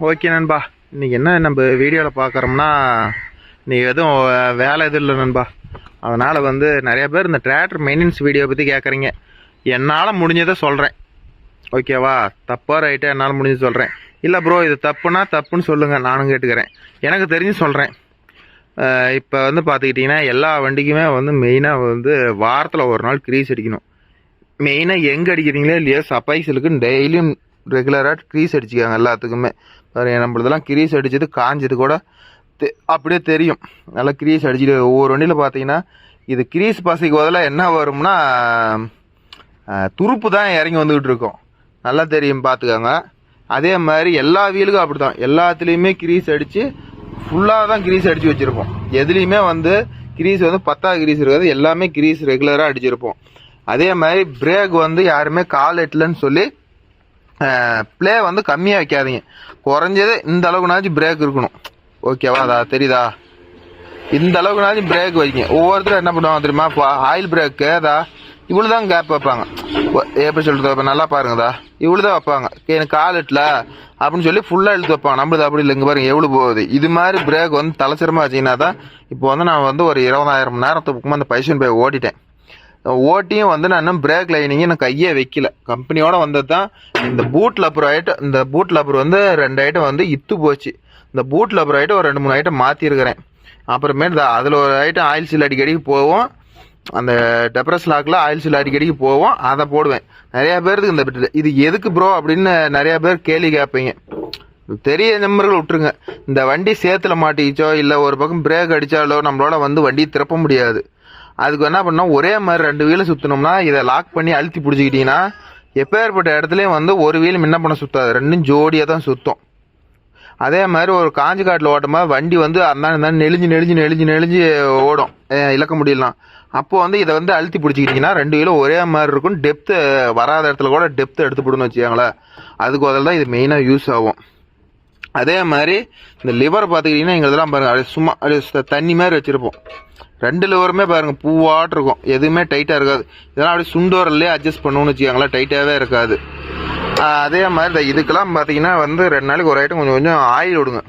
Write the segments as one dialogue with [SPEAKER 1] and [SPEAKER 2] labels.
[SPEAKER 1] Okay நண்பா, இன்றைக்கி என்ன நம்ம வீடியோவில் பார்க்குறோம்னா, இன்றைக்கி எதுவும் வேலை எதுவும் இல்லை நண்பா. அதனால் நிறைய பேர் இந்த டிராக்டர் மெயின்டெனன்ஸ் வீடியோ பற்றி கேட்குறீங்க. என்னால் முடிஞ்சதை சொல்கிறேன், ஓகேவா? தப்பாக ரைட்டாக என்னால் முடிஞ்சது சொல்கிறேன். இல்லை ப்ரோ இது தப்புனா தப்புன்னு சொல்லுங்கள், நானும் கேட்டுக்கிறேன். எனக்கு தெரிஞ்சு சொல்கிறேன். இப்போ பார்த்துக்கிட்டிங்கன்னா எல்லா வண்டிக்குமே மெயினாக வாரத்தில் ஒரு நாள் க்ரீஸ் அடிக்கணும். மெயினாக எங்கே அடிக்கிறீங்களோ இல்லையோ சப்பைசலுக்கு டெய்லியும் ரெகுலராக க்ரீஸ் அடிச்சுக்காங்க எல்லாத்துக்குமே. நம்மளதெல்லாம் க்ரீஸ் அடிச்சது காஞ்சது கூட அப்படியே தெரியும். நல்லா க்ரீஸ் அடிச்சுட்டு ஒவ்வொரு வண்டியில் பார்த்தீங்கன்னா இது க்ரீஸ் பசைக்கு பதிலாக என்ன வரும்னா துருப்பு தான் இறங்கி வந்துக்கிட்டு இருக்கோம். நல்லா தெரியும், பார்த்துக்காங்க. அதே மாதிரி எல்லா வீலுக்கும் அப்படி தான், எல்லாத்துலேயுமே க்ரீஸ் அடித்து ஃபுல்லாக தான் க்ரீஸ் அடித்து வச்சுருப்போம். எதுலேயுமே க்ரீஸ் 10 க்ரீஸ் இருக்காது, எல்லாமே க்ரீஸ் ரெகுலராக அடிச்சிருப்போம். அதே மாதிரி பிரேக் யாருமே கால் எட்டலன்னு சொல்லி ப்ளே கம்மியாக வைக்காதீங்க. குறைஞ்சது இந்த அளவுக்குனாச்சும் பிரேக் இருக்கணும், ஓகேவா? அதா தெரியுதா? இந்த அளவுக்குனாச்சும் பிரேக் வைங்க. ஒவ்வொருத்தரும் என்ன பண்ணுவாங்க தெரியுமா? ஆயில் பிரேக்கு அதா இவ்வளோதான் கேப் வைப்பாங்க. எப்படி சொல்கிறது? இப்போ நல்லா பாருங்கதா, இவ்வளோதான் வைப்பாங்க. எனக்கு கால் எட்டல அப்படின்னு சொல்லி ஃபுல்லாக இழுத்து வைப்பாங்க. நம்மளுது அப்படி இல்லை. இங்கே பாருங்க எவ்வளோ போகுது. இது மாதிரி பிரேக் தலைச்சிரமாக வச்சிங்கன்னா தான். இப்போ நான் ஒரு 20,000 மணி நேரத்துக்கு அந்த பைசன் போய் ஓட்டிட்டேன். ஓட்டியும் நான் இன்னும் பிரேக் லைனிங்க நான் கையே வைக்கல. கம்பெனியோட வந்தது தான். இந்த பூட் லப்பர் ஐட்டம், இந்த பூட் லப்பர் 2 ஐட்டம் இத்து போச்சு. இந்த பூட் லப்பர் ஐட்டம் ஒரு 2-3 ஐட்டம் மாற்றிருக்கிறேன். அப்புறமேட்டு அதில் ஒரு ஐட்டம் ஆயில் சீல் அடிக்கடிக்கு போவோம். அந்த டெப்ரஸ் லாக்கில் ஆயில் சீல் அடிக்கடிக்கு போவோம், அதை போடுவேன். நிறையா பேருக்கு இந்த இது எதுக்கு ப்ரோ அப்படின்னு நிறையா பேர் கேள்வி கேட்பீங்க. தெரிய நம்பர்கள் விட்டுருங்க. இந்த வண்டி சேத்துல மாட்டிச்சோ இல்லை ஒரு பக்கம் பிரேக் அடித்தாலோ நம்மளோட வண்டியை திறப்ப முடியாது. அதுக்கு என்ன பண்ணோம், ஒரே மாதிரி 2 வீலை சுற்றணும்னா இதை லாக் பண்ணி அழுத்தி பிடிச்சிக்கிட்டீங்கன்னா எப்பேற்பட்ட இடத்துலையும் ஒரு வீல் முன்ன பண்ண சுற்றாது, ரெண்டும் ஜோடியாக தான் சுற்றும். அதே மாதிரி ஒரு காஞ்சி காட்டில் ஓட்டமாக வண்டி அந்த நெளிஞ்சு நெளிஞ்சு நெளிஞ்சு நெளிஞ்சு ஓடும், இழக்க முடியலாம். அப்போ இதை அழுத்தி பிடிச்சிக்கிட்டிங்கன்னா 2 வீலும் ஒரே மாதிரி இருக்கும். டெப்த்து வராத இடத்துல கூட டெப்த்து எடுத்து போடணும்னு வச்சுக்காங்களேன். அதுக்கு பதில் தான் இது மெயினாக யூஸ் ஆகும். அதே மாதிரி இந்த லிவர் பார்த்துக்கிட்டிங்கன்னா எங்களதெல்லாம் பாருங்கள், அப்படியே சும்மா அப்படியே தண்ணி மாதிரி வச்சுருப்போம். 2 லிவருமே பாருங்கள் பூவாட்டு இருக்கும், எதுவுமே டைட்டாக இருக்காது. இதெல்லாம் அப்படியே சுண்டோரல்லே அட்ஜஸ்ட் பண்ணணும்னு வச்சுக்காங்களா, டைட்டாகவே இருக்காது. அதே மாதிரி இதுக்கெல்லாம் பார்த்தீங்கன்னா 2 நாளைக்கு ஒரு ஐட்டம் கொஞ்சம் கொஞ்சம் ஆயில் விடுங்க.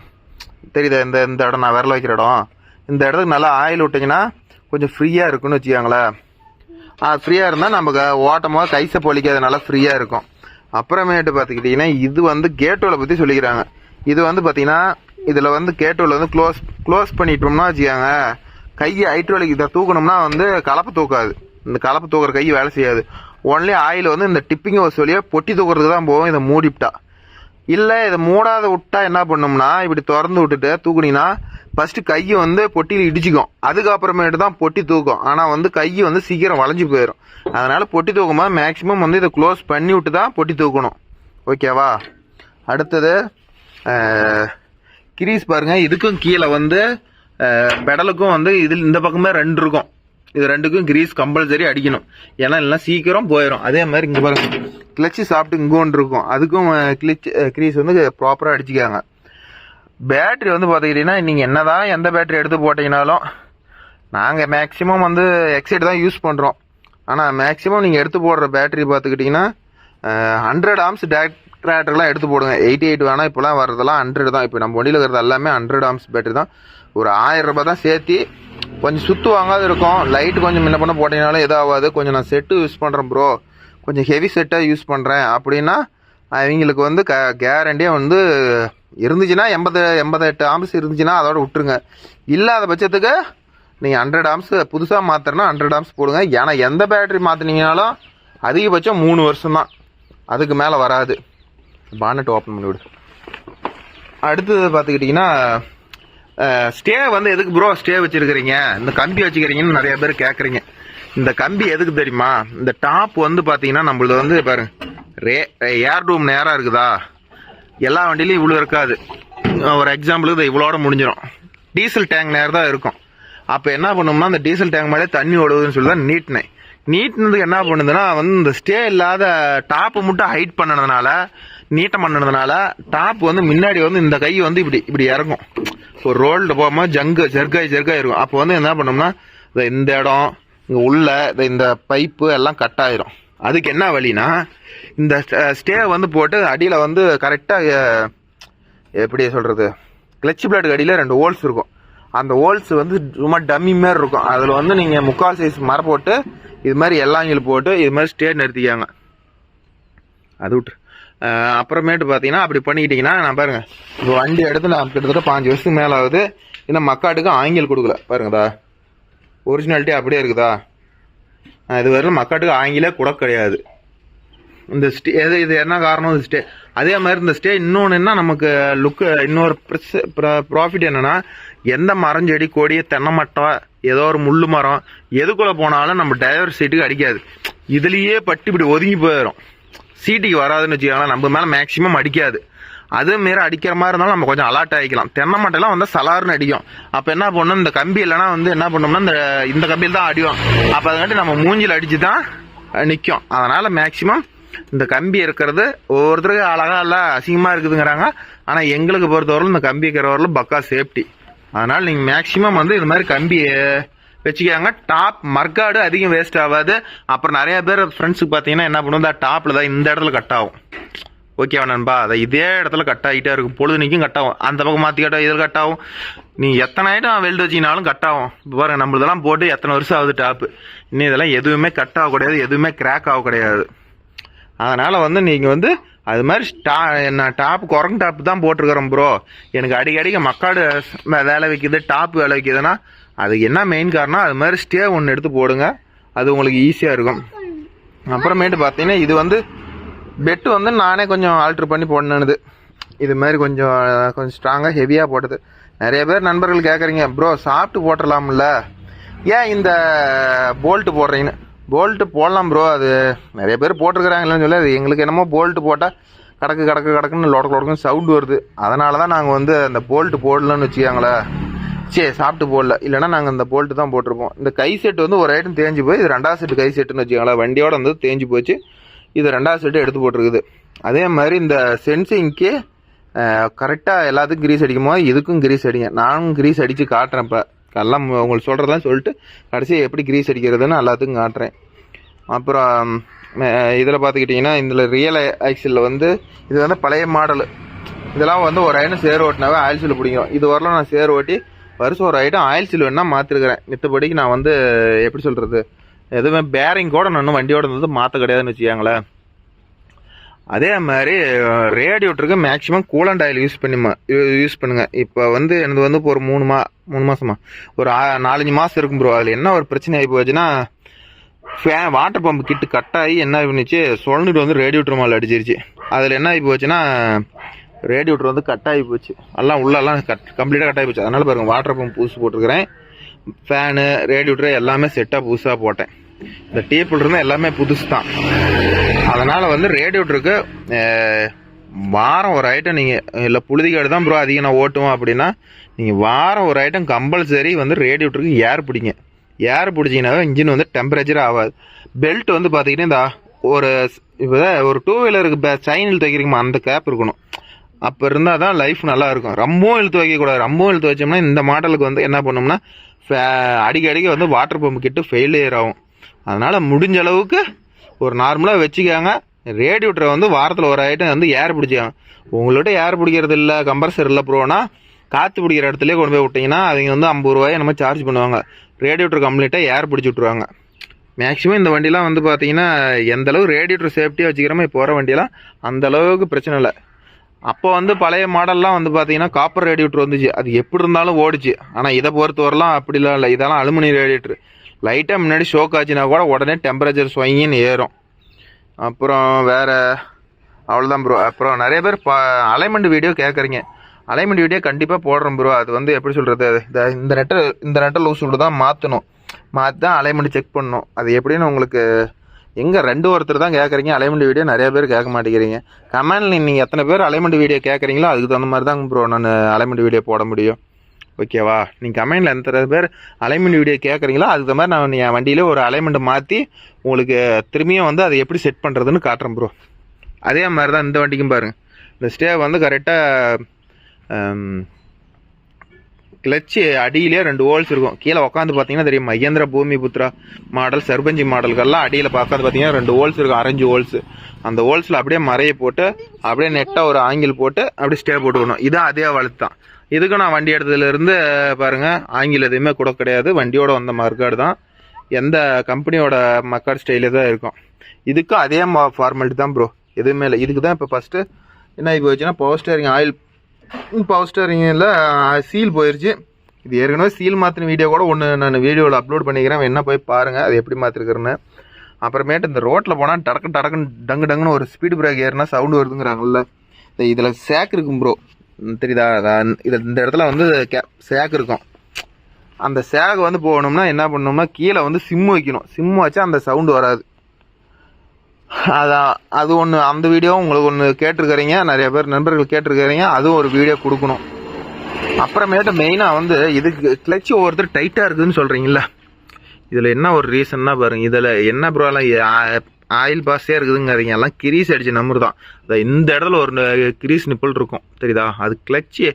[SPEAKER 1] தெரியுதா? இந்த இடம் நான் விரல வைக்கிற இடம், இந்த இடத்துக்கு நல்லா ஆயில் விட்டிங்கன்னா கொஞ்சம் ஃப்ரீயாக இருக்குன்னு வச்சுக்காங்களேன். ஃப்ரீயாக இருந்தால் நமக்கு ஓட்டமாக கைசை பொழிக்காது, நல்லா ஃப்ரீயாக இருக்கும். அப்புறமேட்டு பார்த்துக்கிட்டிங்கன்னா இது கேட்டோவில் பற்றி சொல்லிக்கிறாங்க. இது பார்த்தீங்கன்னா இதில் கேட்டோவில் க்ளோஸ் பண்ணிட்டோம்னா வச்சுக்காங்க, கையை ஹைட்ரோலிக் இதை தூக்கணும்னா கலப்பை தூக்காது. இந்த கலப்பை தூக்குற கை வேலை செய்யாது. ஒன்லி ஆயில் இந்த டிப்பிங் ஹோஸ் வழியாக பொட்டி தூக்குறதுக்கு தான் போகும். இதை மூடிவிட்டா இல்லை, இதை மூடாத விட்டா என்ன பண்ணோம்னா, இப்படி திறந்து விட்டுட்டு தூக்குனீங்கன்னா ஃபஸ்ட்டு கையை பொட்டியில் இடிச்சிக்கும், அதுக்கப்புறமேட்டு தான் பொட்டி தூக்கும். ஆனால் கை சீக்கிரம் வளைஞ்சு போயிடும். அதனால் பொட்டி தூக்கும்போது மேக்ஸிமம் இதை க்ளோஸ் பண்ணி விட்டு தான் பொட்டி தூக்கணும், ஓகேவா? அடுத்தது கிரீஸ் பாருங்கள். இதுக்கும் கீழே பெடலுக்கும் இதில் இந்த பக்கமே 2 இருக்கும். இது 2க்கும் கிரீஸ் கம்பல்சரி அடிக்கணும், ஏன்னா இல்லைனா சீக்கிரம் போயிடும். அதே மாதிரி இங்கே பாருங்கள், கிளச்சு சாப்பிட்டு இங்கே ஒன்று இருக்கும், அதுக்கும் கிரீஸ் ப்ராப்பராக அடிச்சுக்காங்க. பேட்ரி பார்த்துக்கிட்டிங்கன்னா நீங்கள் என்ன தான் எந்த பேட்ரி எடுத்து போட்டிங்கனாலும், நாங்கள் மேக்ஸிமம் எக்ஸைட் தான் யூஸ் பண்ணுறோம். ஆனால் மேக்ஸிமம் நீங்கள் எடுத்து போடுற பேட்ரி பார்த்துக்கிட்டிங்கன்னா 100 ஆம்ஸ் டிராக்டர்லாம் எடுத்து போடுங்க. 88 வேணால் இப்போலாம் வர்றதெல்லாம் 100 தான். இப்போ நம்ம வண்டியில் இருக்கிறது எல்லாமே 100 ஆம்ஸ் பேட்டரி தான். ஒரு 1000 ரூபாய் தான் சேர்த்தி. கொஞ்சம் சுற்று வாங்காது இருக்கும். லைட்டு கொஞ்சம் முன்ன பண்ண போட்டிங்கனாலும் எதாவது. கொஞ்சம் நான் செட்டு யூஸ் பண்ணுறேன் ப்ரோ, கொஞ்சம் ஹெவி செட்டாக யூஸ் பண்ணுறேன் அப்படின்னா அவங்களுக்கு கேரண்டியாக இருந்துச்சுன்னா 88 ஆம்ஸ் இருந்துச்சுன்னா அதோட விட்டுருங்க. இல்லாத பட்சத்துக்கு நீங்கள் 100 ஆம்ஸ் புதுசாக மாற்றுறனா 100 ஆம்ஸ் போடுங்க. ஏன்னா எந்த பேட்டரி மாற்றினீங்கனாலும் அதிகபட்சம் 3 வருஷம் தான், அதுக்கு மேலே வராது. பானட் ஓப்பன் பண்ணி விடு. அடுத்தது பார்த்துக்கிட்டிங்கன்னா ஸ்டே எதுக்கு ப்ரோ ஸ்டே வச்சுருக்கிறீங்க, இந்த கம்பி வச்சுக்கிறீங்கன்னு நிறைய பேர் கேட்குறீங்க. இந்த கம்பி எதுக்கு தெரியுமா? இந்த டாப் பார்த்தீங்கன்னா நம்மளது பாருங்க ஏர் ரூம் நேராக இருக்குதா, எல்லா வண்டியிலையும் இவ்வளோ இருக்காது. ஒரு எக்ஸாம்பிளுக்கு இது இவ்வளோட முடிஞ்சிடும். டீசல் டேங்க் நேரம் தான் இருக்கும். அப்போ என்ன பண்ணோம்னா அந்த டீசல் டேங்க் மேலே தண்ணி ஓடுதுன்னு சொல்லி தான் நீட்டினேன். நீட்டினதுக்கு என்ன பண்ணுதுன்னா இந்த ஸ்டே இல்லாத டாப்பை மட்டும் ஹைட் பண்ணதுனால, நீட்டம் பண்ணதுனால டாப் முன்னாடி இந்த கை இப்படி இறங்கும். ஒரு ரோல்டு போகும்போது ஜெர்காய் இருக்கும். அப்போ என்ன பண்ணோம்னா இந்த இடம் இங்கே உள்ள இந்த பைப்பு எல்லாம் கட் ஆயிரும். அதுக்கு என்ன வழினா இந்த ஸ்டே போட்டு அடியில் கரெக்டாக எப்படி சொல்கிறது, கிளச் பிளேட் அடியில் 2 ஹோல்ஸ் இருக்கும். அந்த ஹோல்ஸ் வந்து சும்மா டம்மி மாதிரி இருக்கும். அதில் வந்து நீங்கள் 3/4 சைஸ் மரம் போட்டு இது மாதிரி எல்லாங்கில் போட்டு இது மாதிரி ஸ்டேட் நிறுத்திக்காங்க. அது விட்டு அப்புறமேட்டு பார்த்தீங்கன்னா அப்படி பண்ணிக்கிட்டிங்கன்னா, நான் பாருங்கள் இப்போ வண்டி எடுத்து நான் கிட்டத்தட்ட 5 வருஷத்துக்கு மேலே ஆகுது. இந்த மக்காட்டுக்கு ஆங்கில் கொடுக்கல பாருங்கதா, ஒரிஜினாலிட்டி அப்படியே இருக்குதா. இது வரையிலும் மக்காட்டுக்கு ஆங்கிலே கூட கிடையாது. இந்த இது என்ன காரணம், இந்த அதே மாதிரி இந்த இன்னொன்று என்ன நமக்கு லுக்கு, இன்னொரு ப்ராஃபிட் என்னன்னா, எந்த மரம் செடி கொடி தென்னை மட்டம் ஏதோ ஒரு முள்ளு மரம் எதுக்குள்ள போனாலும் நம்ம டிரைவர் சீட்டுக்கு அடிக்காது. இதுலயே பட்டு இப்படி ஒதுங்கி போயிடும், சீட்டுக்கு வராதுன்னு வச்சுக்கோங்களேன். நம்ம மேலே மேக்சிமம் அடிக்காது. அது மாரி அடிக்கிற மாதிரி இருந்தாலும் நம்ம கொஞ்சம் அலர்ட் ஆகிக்கலாம். தென்னை மட்டையெல்லாம் வந்து சலாருன்னு அடிக்கும். அப்போ என்ன பண்ணணும், இந்த கம்பி இல்லைன்னா வந்து என்ன பண்ணோம்னா இந்த கம்பியில் தான் அடிவோம். அப்போ அதுக்காண்டி நம்ம மூஞ்சில் அடிச்சு தான் நிற்கும். அதனால மேக்சிமம் இந்த கம்பி இருக்கிறது ஒவ்வொருத்தருக்கு அழகா இல்லை அசிங்கமாக இருக்குதுங்கிறாங்க. ஆனால் எங்களுக்கு பொறுத்தவரைக்கும் இந்த கம்பி இருக்கிறவரையிலும் பக்கா சேஃப்டி. அதனால நீங்கள் மேக்சிமம் வந்து இது மாதிரி கம்பி வச்சுக்காங்க. டாப் மர்காடு அதிகம் வேஸ்ட் ஆகாது. அப்புறம் நிறைய பேர் ஃப்ரெண்ட்ஸுக்கு பார்த்தீங்கன்னா என்ன பண்ணுவோம், டாப்பில் தான் இந்த இடத்துல கட் ஆகும். ஓகேவா நண்பா, அதை இதே இடத்துல கட் ஆகிட்டே இருக்கும், பொழுதுனிக்கும் கட் ஆகும். அந்த பக்கம் மாற்றி கட் ஆகும், இதில் கட் ஆகும். நீங்கள் எத்தனை ஐட்டம் வெல்டு வச்சிங்கனாலும் கட் ஆகும். இப்போ பாருங்கள், நம்மளதெல்லாம் போட்டு எத்தனை வருஷம் ஆகுது டாப்பு. இன்னும் இதெல்லாம் எதுவுமே கட் ஆக கிடையாது, எதுவுமே கிராக் ஆக கிடையாது. அதனால் வந்து நீங்கள் வந்து அது மாதிரி நான் டாப்பு குரங்கு டாப்பு தான் போட்டிருக்கிறேன் ப்ரோ. எனக்கு அடிக்கடிக்க மக்காடு வேலை வைக்கிது, டாப்பு வேலை வைக்கிதுன்னா அதுக்கு என்ன மெயின் காரணம், அது மாதிரி ஸ்டே ஒன்று எடுத்து போடுங்க, அது உங்களுக்கு ஈஸியாக இருக்கும். அப்புறமேட்டு பார்த்தீங்கன்னா இது வந்து பெட்டு வந்து நானே கொஞ்சம் ஆல்ட்ரு பண்ணி போடணுது. இது மாதிரி கொஞ்சம் ஸ்ட்ராங்காக ஹெவியாக போட்டது. நிறைய பேர் நண்பர்கள் கேட்குறீங்க, ப்ரோ சாப்பிட்டு போட்டுடலாம்ல, ஏன் இந்த போல்ட்டு போடுறீங்கன்னு. போல்ட்டு போடலாம் ப்ரோ, அது நிறைய பேர் போட்டிருக்கிறாங்களேன்னு சொல்லி அது எங்களுக்கு என்னமோ போல்ட்டு போட்டால் கடக்குன்னு லொடக்குன்னு சவுண்டு வருது. அதனால தான் நாங்கள் வந்து அந்த போல்ட்டு போடலன்னு வச்சுக்காங்களேன். சரி சாப்பிட்டு போடல, இல்லைனா நாங்கள் இந்த போல்ட்டு தான் போட்டிருப்போம். இந்த கை செட்டு வந்து ஒரு ஐட்டம் தேஞ்சு போய் இது 2வது செட்டு கை செட்டுன்னு வச்சுக்காங்களேன். வண்டியோட வந்து தேஞ்சு போச்சு, இது 2வது செட்டு எடுத்து போட்டிருக்குது. அதே மாதிரி இந்த சென்சிங்க்கு கரெக்டாக எல்லாத்துக்கும் கிரீஸ் அடிக்கும் போது இதுக்கும் கிரீஸ் அடிங்க. நானும் கிரீஸ் அடித்து காட்டுறேன். இப்போ எல்லாம் உங்களுக்கு சொல்கிறதான் சொல்லிட்டு கடைசியாக எப்படி கிரீஸ் அடிக்கிறதுன்னு எல்லாத்துக்கும் காட்டுறேன். அப்புறம் இதில் பார்த்துக்கிட்டிங்கன்னா இதில் ரியல் ஆக்சிலில் வந்து இது வந்து பழைய மாடலு. இதெல்லாம் வந்து ஒரு ஐட்டம் சேர் ஓட்டினாவே ஆயில் சீல் பிடிக்கும். இது வரலாம் நான் சேர் ஓட்டி வருஷம் ஒரு ஐட்டம் ஆயில் சீல் வேணால் மாற்றிருக்கிறேன். மித்தபடிக்கு நான் வந்து எப்படி சொல்கிறது, எதுவுமே பேரிங் கூட நான் வண்டியோட வந்து மாற்ற கிடையாதுன்னு வச்சுக்காங்களேன். அதே மாதிரி ரேடியோட்டருக்கு மேக்ஸிமம் கூலண்ட் ஆயில் யூஸ் பண்ணுங்க. இப்போ வந்து எனக்கு வந்து இப்போ ஒரு 3 மாதமா ஒரு 4-5 மாதம் இருக்கும் ப்ரோ. அதில் என்ன ஒரு பிரச்சனை ஆகி போச்சுன்னா, வாட்டர் பம்பு கிட்டு கட் ஆகி என்ன பண்ணிச்சு, சொல்லிட்டு வந்து ரேடியோட்டர் மேலே அடிச்சிருச்சு. அதில் என்ன ஆகி போச்சுன்னா, ரேடியோட்டர் வந்து கட் ஆகி போச்சு, எல்லாம் உள்ளெல்லாம் கம்ப்ளீட்டாக கட் ஆகி போச்சு. அதனால பாருங்கள், வாட்டர் பம்பு புதுசு போட்டிருக்கிறேன். ஃபேனு ரேடியோட்டர் எல்லாமே செட்டாக புதுசாக போட்டேன். இந்த டேப்பில் இருந்தால் எல்லாமே புதுசு தான். அதனால் வந்து ரேடியோட்டருக்கு வாரம் ஒரு ஐட்டம் நீங்கள், இல்லை புழுதிக்காடு தான் ப்ரோ அதிகம் நான் ஓட்டுவோம் அப்படின்னா, நீங்கள் வாரம் ஒரு ஐட்டம் கம்பல்சரி வந்து ரேடியோட்டருக்கு ஏர் பிடிங்க. ஏர் பிடிச்சிங்கனாவே இன்ஜின் வந்து டெம்பரேச்சர் ஆகாது. பெல்ட் வந்து பார்த்தீங்கன்னா இந்த ஒரு 2 வீலருக்கு சைனில் தைக்கிறீங்கம்மா, அந்த கேப் இருக்கணும். அப்போ இருந்தால் தான் லைஃப் நல்லா இருக்கும். ரொம்பவும் இழுத்து வைக்கக்கூடாது. ரொம்பவும் இழுத்து வச்சோம்னா இந்த மாடலுக்கு வந்து என்ன பண்ணோம்னா அடிக்கடிக்க வந்து வாட்டர் பம்பு கிட்ட ஃபெயிலியர் ஆகும். அதனால் முடிஞ்ச அளவுக்கு ஒரு நார்மலாக வச்சுக்காங்க. ரேடியோட்டரை வந்து வாரத்தில் ஒரு ஐட்டம் வந்து ஏர் பிடிச்சிக்காங்க. உங்கள்கிட்ட ஏர் பிடிக்கிறது இல்லை, கம்ப்ரஸர் இல்லை ப்ரோனா, காற்று பிடிக்கிற இடத்துலேயே கொண்டு போய் விட்டிங்கன்னா அவங்க வந்து 50 ரூபாயை நம்ம சார்ஜ் பண்ணுவாங்க. ரேடியோட்டர் கம்ப்ளீட்டாக ஏர் பிடிச்சி விட்ருவாங்க. மேக்ஸிமம் இந்த வண்டிலாம் வந்து பார்த்தீங்கன்னா எந்தளவு ரேடியோட்டர் சேஃப்டியாக வச்சுக்கிறோமோ இப்போ வர வண்டியெல்லாம் அந்தளவுக்கு பிரச்சனை இல்லை. அப்போ வந்து பழைய மாடல்லாம் வந்து பார்த்தீங்கன்னா காப்பர் ரேடியோட்டர் வந்துச்சு, அது எப்படி இருந்தாலும் ஓடிச்சு. ஆனால் இதை பொறுத்தவரைலாம் அப்படிலாம் இல்லை, இதெல்லாம் அலுமினியம் ரேடியோட்டர். லைட்டாக முன்னாடி ஷோக் ஆச்சுன்னா கூட உடனே டெம்பரேச்சர் ஸ்வைங்கின்னு ஏறும். அப்புறம் வேறு அவ்வளோதான் ப்ரோ. அப்புறம் நிறைய பேர் அலைன்மெண்ட் வீடியோ கேட்குறீங்க. அலைன்மெண்ட் வீடியோ கண்டிப்பாக போடுறோம் ப்ரோ. அது வந்து எப்படி சொல்கிறது, இந்த நெட்டை லூஸ் விட்டு தான் மாற்றி தான் அலைன்மெண்ட் செக் பண்ணணும். அது எப்படின்னு உங்களுக்கு எங்கே 2 ஒருத்தர் தான் கேட்குறீங்க. அலைன்மெண்ட் வீடியோ நிறைய பேர் கேட்க மாட்டேங்கிறீங்க. கமெண்ட்ல நீங்கள் எத்தனை பேர் அலைன்மெண்ட் வீடியோ கேட்குறீங்களோ அதுக்கு தகுந்த மாதிரி தான் ப்ரோ நான் அலைன்மெண்ட் வீடியோ போட முடியும். ஓகேவா? நீங்கள் கமெண்டில் எத்தனை பேர் அலைன்மெண்ட் வீடியோ கேட்குறீங்களோ அதுக்கு மாதிரி நான் என் வண்டியில் ஒரு அலைன்மெண்ட் மாற்றி உங்களுக்கு திரும்பியும் வந்து அதை எப்படி செட் பண்ணுறதுன்னு காட்டுறேன் ப்ரோ. அதே மாதிரி தான் இந்த வண்டிக்கும் பாருங்கள். இந்த ஸ்டே வந்து கரெக்டாக கிளச்சு அடியிலே 2 ஹோல்ஸ் இருக்கும். கீழே உட்காந்து பார்த்தீங்கன்னா தெரியும், மகேந்திர பூமி புத்ரா மாடல், சர்பஞ்சி மாடல்கள்லாம் அடியில் பார்க்காது பார்த்தீங்கன்னா 2 ஹோல்ஸ் இருக்கும், ஆரஞ்சு ஹோல்ஸ். அந்த ஹோல்ஸில் அப்படியே மறைய போட்டு அப்படியே நெட்டாக ஒரு ஆங்கிள் போட்டு அப்படியே ஸ்டே போட்டுக்கணும். இதான் அதே வளர்த்து தான். இதுக்கு நான் வண்டி எடுத்ததுலேருந்து பாருங்கள், ஆங்கிள் எதுவுமே கூட கிடையாது. வண்டியோட வந்த மர்காடு தான், எந்த கம்பெனியோட மக்கார்டு ஸ்டைலே தான் இருக்கும். இதுக்கும் அதே ஃபார்மாலிட்டி தான் ப்ரோ, எதுவுமே இல்லை. இதுக்கு தான் இப்போ ஃபஸ்ட்டு என்ன ஆகி போச்சுன்னா, பவர் ஸ்டேரிங் ஆயில், பவர் ஸ்டேரிங்கில் சீல் போயிடுச்சு. இது ஏற்கனவே சீல் மாற்றின வீடியோ கூட ஒன்று நான் வீடியோவில் அப்லோட் பண்ணிக்கிறேன், என்ன போய் பாருங்கள் அது எப்படி மாற்றிருக்கிறேன்னு. அப்புறமேட்டு இந்த ரோட்டில் போனால் டக்குன்னு டங்கு டங்குன்னு ஒரு ஸ்பீடு பிரேக் ஏறினா சவுண்டு வருதுங்கிறாங்கல்ல, இதில் சேக் இருக்கும் ப்ரோ, தெரியுதா? இதில் இந்த இடத்துல வந்து சேக் இருக்கும். அந்த சேக் வந்து போகணும்னா என்ன பண்ணணும்னா, கீழே வந்து சிம்மு வைக்கணும். சிம்மு வச்சா அந்த சவுண்டு வராது. அதான் அது ஒன்று, அந்த வீடியோ உங்களுக்கு ஒன்று கேட்டிருக்கிறீங்க, நிறைய பேர் நண்பர்கள் கேட்டிருக்கிறீங்க, அதுவும் ஒரு வீடியோ கொடுக்கணும். அப்புறமேட்டு மெயினாக வந்து இதுக்கு கிளச்சு ஒவ்வொருத்தர் டைட்டாக இருக்குதுன்னு சொல்கிறீங்களா, இதில் என்ன ஒரு ரீசன்னா பாருங்கள். இதில் என்ன ப்ராப்ளம், ஆயில் பாஸே இருக்குதுங்கிறீங்க, எல்லாம் கிரீஸ் அடிச்சு நம்பர் தான். இந்த இடத்துல ஒரு கிரீஸ் நிப்பிள் இருக்கும், தெரியுதா? அது கிளச்சு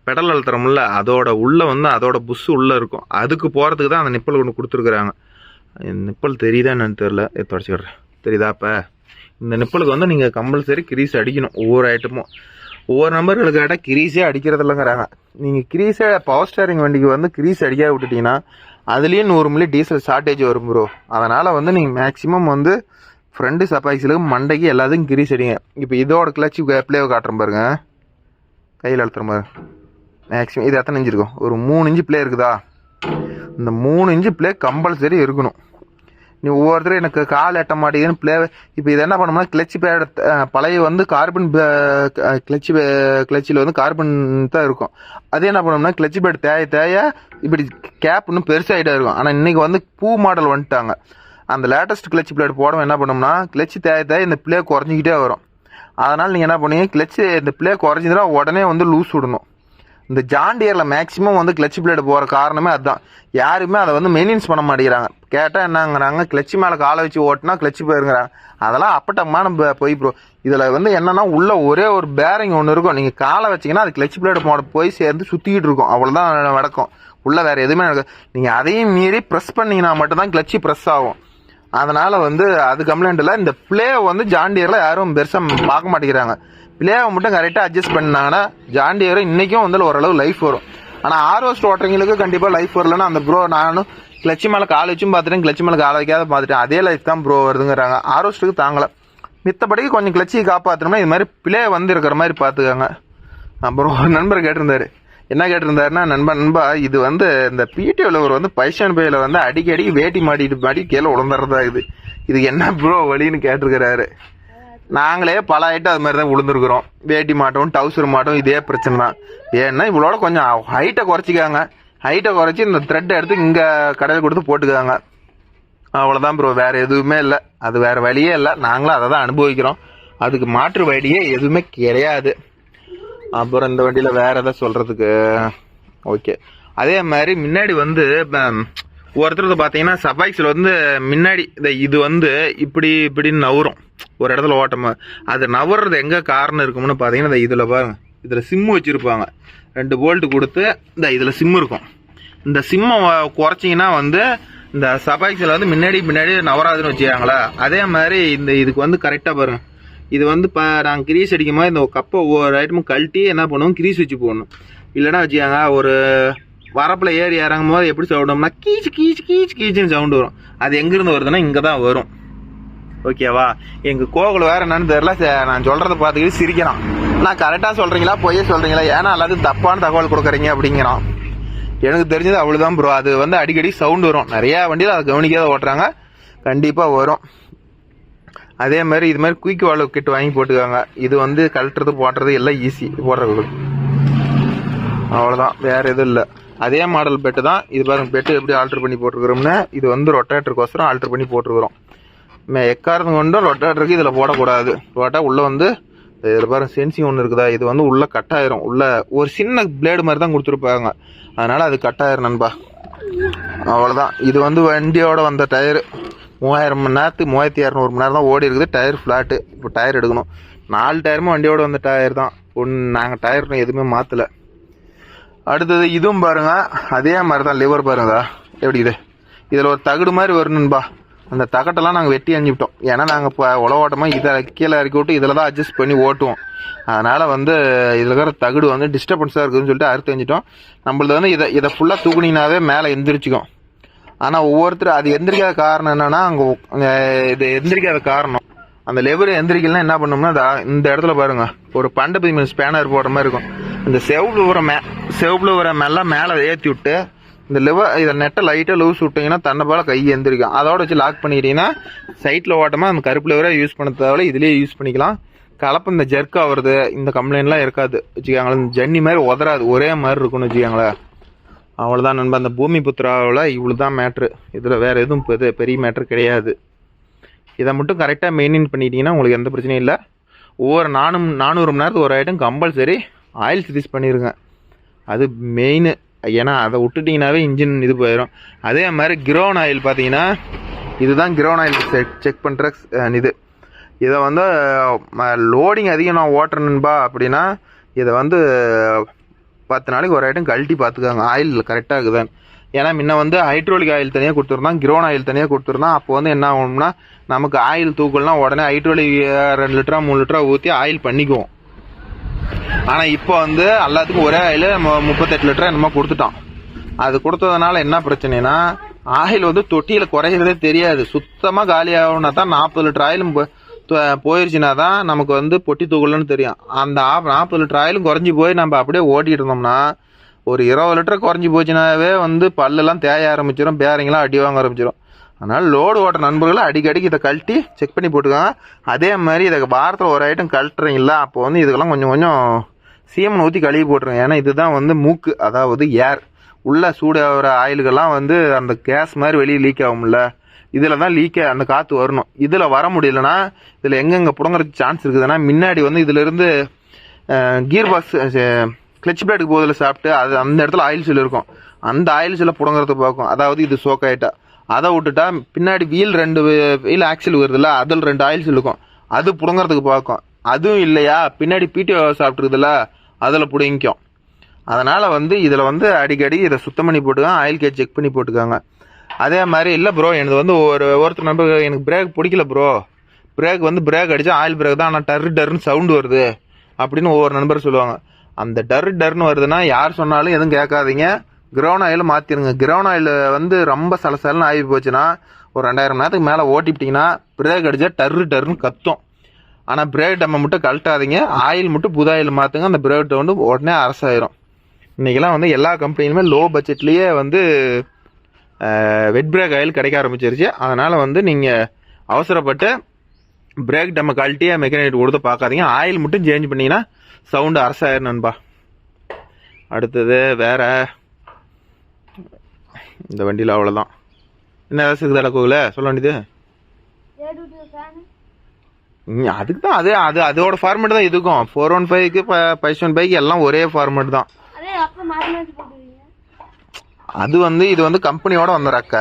[SPEAKER 1] பெடல் அழுத்துறோம்ல, அதோட உள்ளே வந்து அதோட புஷ் உள்ளே இருக்கும். அதுக்கு போகிறதுக்கு தான் அந்த நிப்பிள் ஒன்று கொடுத்துருக்குறாங்க. நிப்பிள் தெரியுதா என்னன்னு தெரில, தொடச்சிடுறேன். தெரியுதா? இப்போ இந்த நிப்பிளுக்கு வந்து நீங்கள் கம்பல்சரி கிரீஸ் அடிக்கணும். ஒவ்வொரு ஐட்டமும் ஒவ்வொரு நம்பர்களுக்கு கேட்டால் கிரீஸே அடிக்கிறது இல்லைங்கிறாங்க. நீங்கள் கிரீஸே பவர் ஸ்டேரிங் வண்டிக்கு வந்து கிரீஸ் அடிக்காத விட்டுட்டிங்கன்னா அதுலேயும் 100 மில்லி டீசல் ஷார்ட்டேஜ் வரும் ப்ரோ. அதனால் வந்து நீங்கள் மேக்ஸிமம் வந்து ஃப்ரண்ட் சப்பாக்ஸிலுக்கு மண்டைக்கு எல்லாத்துக்கும் கிரீஸ் அடிங்க. இப்போ இதோட கிளச்சு பிளேவை காட்டுறேன் பாருங்க, கையில் அழுத்துற மாதிரி. மேக்ஸிமம் இது எத்தனை இன்ச்சு இருக்கும்? ஒரு 3 இன்ச்சு பிளே இருக்குதா? இந்த 3 இன்ச்சு பிளே கம்பல்சரி இருக்கணும். நீ ஒவ்வொருத்தரும் எனக்கு கால் எட்ட மாட்டேங்குதுன்னு பிளே. இப்போ இது என்ன பண்ணோம்னா, கிளச்சு பேட் பழைய வந்து கார்பன் கிளச்சில் வந்து கார்பன் தான் இருக்கும். அது என்ன பண்ணோம்னா, கிளச்சு பேட் தேய இப்படி கேப் இன்னும் பெருசாகிட்டே இருக்கும். ஆனால் இன்றைக்கி வந்து பூ மாடல் வந்துட்டாங்க. அந்த லேட்டஸ்ட் கிளச்சு பிளேட் போடவும் என்ன பண்ணோம்னா, கிளச்சு தேய இந்த பிளே குறைஞ்சிக்கிட்டே வரும். அதனால் நீங்கள் என்ன பண்ணுவீங்க, கிளச்சு இந்த பிளே குறைஞ்சிதுன்னா உடனே வந்து லூஸ் விடணும். இந்த ஜாண்டியரில் மேக்ஸிமம் வந்து கிளச்சு பிளேடு போகிற காரணமே அதுதான். யாருமே அதை வந்து மெயின்டெனன்ஸ் பண்ண மாட்டேங்கிறாங்க. கேட்டால் என்னங்கிறாங்க, கிளச்சு மேலே காலை வச்சு ஓட்டினா கிளச்சு போயிருங்கிறாங்க. அதெல்லாம் அப்பட்டமான போய் ப்ரோ. இதில் வந்து என்னென்னா, உள்ள ஒரே ஒரு பேரிங் ஒன்று இருக்கும். நீங்கள் காலை வச்சிங்கன்னா அது கிளச்சு பிளேடு போய் சேர்ந்து சுற்றிக்கிட்டு இருக்கும், அவ்வளோதான் நடக்கும். உள்ளே வேறு எதுவுமே நடக்கும். நீங்கள் அதையும் மீறி ப்ரெஸ் பண்ணிங்கன்னா மட்டும்தான் கிளச்சு ப்ரெஸ் ஆகும். அதனால் வந்து அது கம்ப்ளைண்ட் இல்லை. இந்த பிளே வந்து ஜாண்டியரில் யாரும் பெருசாக பார்க்க மாட்டேங்கிறாங்க. பிளேவை மட்டும் கரெக்டாக அட்ஜஸ்ட் பண்ணாங்கன்னா ஜாண்டியர் இன்றைக்கும் வந்து ஓரளவு லைஃப் வரும். ஆனால் ஆர்ஓஸ்ட் ஓட்டுறவங்களுக்கு கண்டிப்பாக லைஃப் வரலன்னா, அந்த ப்ரோ நானும் கிளச்சு மேலே கால் வச்சும் பார்த்துட்டேன், கிளச்சு மேலே கால் வைக்காத பார்த்துட்டேன், அதே லைஃப் தான் ப்ரோ வருதுங்கிறாங்க. ஆர்ஓஸ்ட்டுக்கு தாங்கலை. மித்தபடிக்கு கொஞ்சம் கிளச்சியை காப்பாற்றணும்னா இது மாதிரி பிளே வந்து இருக்கிற மாதிரி பார்த்துக்காங்க. அப்புறம் ஒரு நண்பர் கேட்டிருந்தாரு, என்ன கேட்டிருந்தாருன்னா, நண்பா இது வந்து இந்த பிடிஓவில் ஒரு வந்து பைசான் பையில் வந்து அடிக்கடி வேட்டி மாட்டி கீழே உழந்துறதா இது என்ன ப்ரோ வழின்னு கேட்டிருக்கிறாரு. நாங்களே பல ஐட்டம் அது மாதிரி தான் விழுந்துருக்குறோம். வேட்டி மாட்டோம், டவுசர் மாட்டோம், இதே பிரச்சனை தான். ஏன்னா இவ்வளோட கொஞ்சம் ஹைட்டை குறைச்சிக்காங்க. ஹைட்டை குறைச்சி இந்த த்ரெட்டை எடுத்து இங்கே கடையில் கொடுத்து போட்டுக்காங்க. அவ்வளோதான் ப்ரோ, வேறு எதுவுமே இல்லை. அது வேறு வழியே இல்லை. நாங்களும் அதை தான் அனுபவிக்கிறோம். அதுக்கு மாற்று வழியே எதுவுமே கிடையாது. அப்புறம் இந்த வண்டியில் வேறு எதாவது சொல்கிறதுக்கு ஓகே. அதே மாதிரி முன்னாடி வந்து ஒருத்தர் பார்த்தீங்கன்னா, சபாக்ஸில் வந்து முன்னாடி இது வந்து இப்படின்னு நவரும். ஒரு இடத்துல ஓட்டமா அது நவர்றது எங்கே காரணம் இருக்கும்னு பார்த்தீங்கன்னா, இதில் பாருங்க, இதில் சிம்மு வச்சுருப்பாங்க. 2 போல்ட்டு கொடுத்து இதில் சிம்மு இருக்கும். இந்த சிம்மை குறைச்சிங்கன்னா வந்து இந்த சபாக்ஸில் வந்து முன்னாடி நவராதுன்னு வச்சுக்காங்களா. அதே மாதிரி இதுக்கு வந்து கரெக்டாக பாருங்க. இது வந்து இப்போ நாங்கள் கிரீஸ் அடிக்கும் போது இந்த கப்பை ஒவ்வொரு ஐட்டமும் கழட்டி என்ன பண்ணுவோம், கிரீஸ் வச்சு போடணும். இல்லைன்னா வச்சுக்காங்க, ஒரு வரப்பில் ஏறி இறங்கும் போது எப்படி சவுண்டோம்னா கீச்சுன்னு சவுண்டு வரும். அது எங்கேருந்து வருதுன்னா இங்கே தான் வரும். ஓகேவா? எங்கள் கோகுல் வேறு என்னன்னு தெரில, நான் சொல்கிறத பார்த்துக்கிட்டு சிரிக்கிறான். நான் கரெக்டாக சொல்கிறீங்களா பொய்யே சொல்கிறீங்களா, ஏன்னா எல்லாத்துக்கும் தப்பான தகவல் கொடுக்குறீங்க அப்படிங்கிறான். எனக்கு தெரிஞ்சது அவ்வளோதான் ப்ரோ. அது வந்து அடிக்கடி சவுண்டு வரும். நிறையா வண்டியில் அதை கவனிக்காத ஓட்டுறாங்க, கண்டிப்பாக வரும். அதே மாதிரி இது மாதிரி குயிக் வால்வ் கிட் வாங்கி போட்டுக்காங்க. இது வந்து கழட்டுறது போடுறது எல்லாம் ஈஸி போடுறது. அவ்வளோதான், வேறு எதுவும் இல்லை. அதே மாடல் பெட்டு தான் இது. பாருங்க, பெட்டு எப்படி ஆல்ட்ரு பண்ணி போட்டிருக்கிறோம்னா, இது வந்து ரொட்டேட்டருக்கோசரம் ஆல்ட்ரு பண்ணி போட்டிருக்கிறோம். எக்காரது கொண்டும் ரொட்டேட்டருக்கு இதில் போடக்கூடாது. போட்டால் உள்ளே வந்து இதில் பாருங்க சென்சிங் ஒன்று இருக்குதா, இது வந்து உள்ளே கட்டாயிரும். உள்ளே ஒரு சின்ன பிளேடு மாதிரி தான் கொடுத்துருப்பாங்க, அதனால் அது கட்டாயிரும் நண்பா. அவ்வளோதான். இது வந்து வண்டியோட வந்த டயரு 3000 மணி நேரத்துக்கு 3200 மணி நேரம் தான் ஓடி இருக்குது. Tyre flat. இப்போ டயர் எடுக்கணும். 4 டயருமே வண்டியோட வந்த டயர் தான். நாங்கள் டயர் எதுவுமே மாற்றலை. அடுத்தது இதுவும் பாருங்க, அதே மாதிரி தான் லிவர் பாருங்க எப்படி இது. இதில் ஒரு தகடு மாதிரி வரணும்பா. அந்த தகட்டெல்லாம் நாங்கள் வெட்டி அணிஞ்சிவிட்டோம். ஏன்னா நாங்கள் இப்போ உழவோட்டமாக இதை கீழே இறக்கி விட்டு இதில் தான் அட்ஜஸ்ட் பண்ணி ஓட்டுவோம். அதனால் வந்து இதில் இருக்கிற தகடு வந்து டிஸ்டர்பன்ஸாக இருக்குதுன்னு சொல்லிட்டு அறுத்து அணிஞ்சிட்டோம். நம்மளது வந்து இதை ஃபுல்லாக தூக்குனீங்கனாவே மேலே எந்திரிச்சிக்கும். ஆனால் ஒவ்வொருத்தர் அது எந்திரிக்காத காரணம் என்னென்னா, அங்கே இது எந்திரிக்காத காரணம் அந்த லெவர் எந்திரிக்கலாம். என்ன பண்ணோம்னா இந்த இடத்துல பாருங்க, ஒரு 12 ஸ்பேனர் போடுற மாதிரி இருக்கும். இந்த செவப்புல வர மெல்லாம் மேலே ஏற்றி விட்டு இந்த இதை நெட்டை லைட்டாக லூஸ் விட்டிங்கன்னா தன்னை போல கை எந்திரிக்கும். அதோட வச்சு லாக் பண்ணிக்கிட்டீங்கன்னா சைட்டில் ஓட்டமாக அந்த கருப்பு லெவராக யூஸ் பண்ண தேவை, இதுலேயே யூஸ் பண்ணிக்கலாம். கலப்பு இந்த ஜெர்க் ஆகுறது இந்த கம்ப்ளைண்ட்லாம் இருக்காது வச்சுக்காங்களேன். ஜன்னி மாதிரி உதறாது, ஒரே மாதிரி இருக்கும்னு வச்சுக்காங்களேன். அவ்வளோதான் நண்பா. அந்த பூமி புத்திராவில் இவ்வளோ தான் மேட்ரு. இதில் வேறு எதுவும் பெரிய மேட்ரு கிடையாது. இதை மட்டும் கரெக்டாக மெயின்டைன் பண்ணிட்டீங்கன்னா உங்களுக்கு எந்த பிரச்சனையும் இல்லை. ஒவ்வொரு 400 மணி நேரத்துக்கு ஒரு ஐட்டம் கம்பல்சரி ஆயில் சர்வீஸ் பண்ணிடுங்க. அது மெயின். ஏன்னா அதை விட்டுட்டிங்கனாவே இன்ஜின் இது போயிடும். அதே மாதிரி கிரோன் ஆயில் பார்த்தீங்கன்னா, இதுதான் கிரோன் ஆயில் செக் பண்ணுற இது. இதை வந்து லோடிங் அதிகம் நான் ஓட்டுறேன்பா அப்படின்னா இதை வந்து 10 நாளைக்கு ஒரு ஐட்டம் கழட்டி பார்த்துக்காங்க ஆயில் கரெக்டாக இருக்குதான்னு. ஏன்னா முன்ன வந்து ஹைட்ரோலிக் ஆயில் தனியாக கொடுத்துருந்தான், கிரோன் ஆயில் தனியாக கொடுத்துருந்தான். அப்போ வந்து என்ன ஆகும்னா, நமக்கு ஆயில் தூக்கல்னால் உடனே ஹைட்ரோலிக் 2 லிட்டரா 3 லிட்டரா ஊற்றி ஆயில் பண்ணிக்குவோம். ஆனால் இப்போ வந்து எல்லாத்துக்கும் ஒரே ஆயில் 38 லிட்டரா என்னமோ கொடுத்துட்டோம். அது கொடுத்ததுனால என்ன பிரச்சனைனா, ஆயில் வந்து தொட்டியில் குறையிறதே தெரியாது. சுத்தமாக காலி ஆகும்னா தான் 40 லிட்டர் ஆயிலும் போயிடுச்சுன்னா தான் நமக்கு வந்து பொட்டி தூக்கலன்னு தெரியும். அந்த 40 லிட்டர் ஆயிலும் குறைஞ்சி போய் நம்ம அப்படியே ஓட்டிகிட்டு இருந்தோம்னா, ஒரு 20 லிட்டர் குறைஞ்சி போச்சுனாவே வந்து பல்லெல்லாம் தேய ஆரம்பிச்சிடும், பேரிங்கெல்லாம் அடி வாங்க ஆரம்பிச்சிடும். அதனால் லோடு ஓட்டுற நண்பர்களை அடிக்கடிக்கு இதை கழட்டி செக் பண்ணி போட்டுக்காங்க. அதே மாதிரி இதை வாரத்தில் ஒரு ஐட்டம் கழட்டுறீங்களா, அப்போ வந்து இதுக்கெல்லாம் கொஞ்சம் சீமன் ஊற்றி கழுவி போட்டுருங்க. ஏன்னா இதுதான் வந்து மூக்கு, அதாவது ஏர் உள்ள சூடு ஆகிற ஆயில்கள்லாம் வந்து அந்த கேஸ் மாதிரி வெளியே லீக் ஆகும்ல, இதில் தான் லீக் அந்த காற்று வரணும். இதில் வர முடியலன்னா இதில் எங்கெங்கே புடுங்கிறதுக்கு சான்ஸ் இருக்குதுன்னா, முன்னாடி வந்து இதிலிருந்து கீர் பாக்ஸ் கிளச் பிளேட்டுக்கு போதில் சாப்பிட்டு அது அந்த இடத்துல ஆயில் சில் இருக்கும். அந்த ஆயில் சில்லை புடுங்கிறதுக்கு பார்க்கும். அதாவது இது சோக்காயிட்டா அதை விட்டுட்டா பின்னாடி வீல் ஆக்சில் வருதுல்ல, அதில் 2 ஆயில் சில் இருக்கும், அது புடுங்கிறதுக்கு பார்க்கும். அதுவும் இல்லையா, பின்னாடி பிடிஓ சாப்பிட்ருக்குதுல்ல, அதில் பிடிக்கும். அதனால் வந்து இதில் வந்து அடிக்கடி இதை சுத்தம் பண்ணி போட்டுக்காங்க, ஆயில் கேஜ் செக் பண்ணி போட்டுக்காங்க. அதே மாதிரி இல்லை ப்ரோ, எனக்கு வந்து ஒருத்தர் நம்பர் எனக்கு பிரேக் பிடிக்கல ப்ரோ, பிரேக் அடித்தா ஆயில் பிரேக் தான், ஆனால் டர்னு சவுண்டு வருது அப்படின்னு ஒவ்வொரு நண்பர் சொல்லுவாங்க. அந்த டர்னு வருதுன்னா யார் சொன்னாலும் எதுவும் கேட்காதீங்க, கிரவுண்ட் ஆயில் மாற்றிடுங்க. கிரவுண்ட் ஆயில் வந்து ரொம்ப சலசலன்னு ஆகி போச்சுன்னா ஒரு 2000 மணி நேரத்துக்கு மேலே ஓட்டிப்பிட்டிங்கன்னா பிரேக் அடித்தா டர்னு கத்தும். ஆனால் பிரேக் டம்மை மட்டும் கழட்டாதீங்க, ஆயில் மட்டும் புது ஆயில் மாற்றுங்க, அந்த பிரேக் வந்து உடனே அரசாயிரும். இன்றைக்கெல்லாம் வந்து எல்லா கம்பெனிலுமே லோ பட்ஜெட்லேயே வந்து வெட் பிரேக் ஆயில் கிடைக்க ஆரம்பிச்சிருச்சு. அதனால் வந்து நீங்கள் அவசரப்பட்டு பிரேக் டம்மை கழட்டியே மெக்கானிக் கொடுத்து பார்க்காதீங்க, ஆயில் மட்டும் சேஞ்ச் பண்ணிங்கன்னா சவுண்டு அரசாயிரும் நண்பா. அடுத்தது வேறு இந்த வண்டியில் அவ்வளோதான். என்ன ஏதாச்சும் இருக்குதா கோவில சொல்ல வேண்டியது? அதுக்கு தான் அதோட ஃபார்மேட் தான் இதுக்கும். 415க்கு 515 எல்லாம் ஒரே ஃபார்மேட் தான். அது வந்து இது வந்து கம்பெனியோட வந்த ரக்க,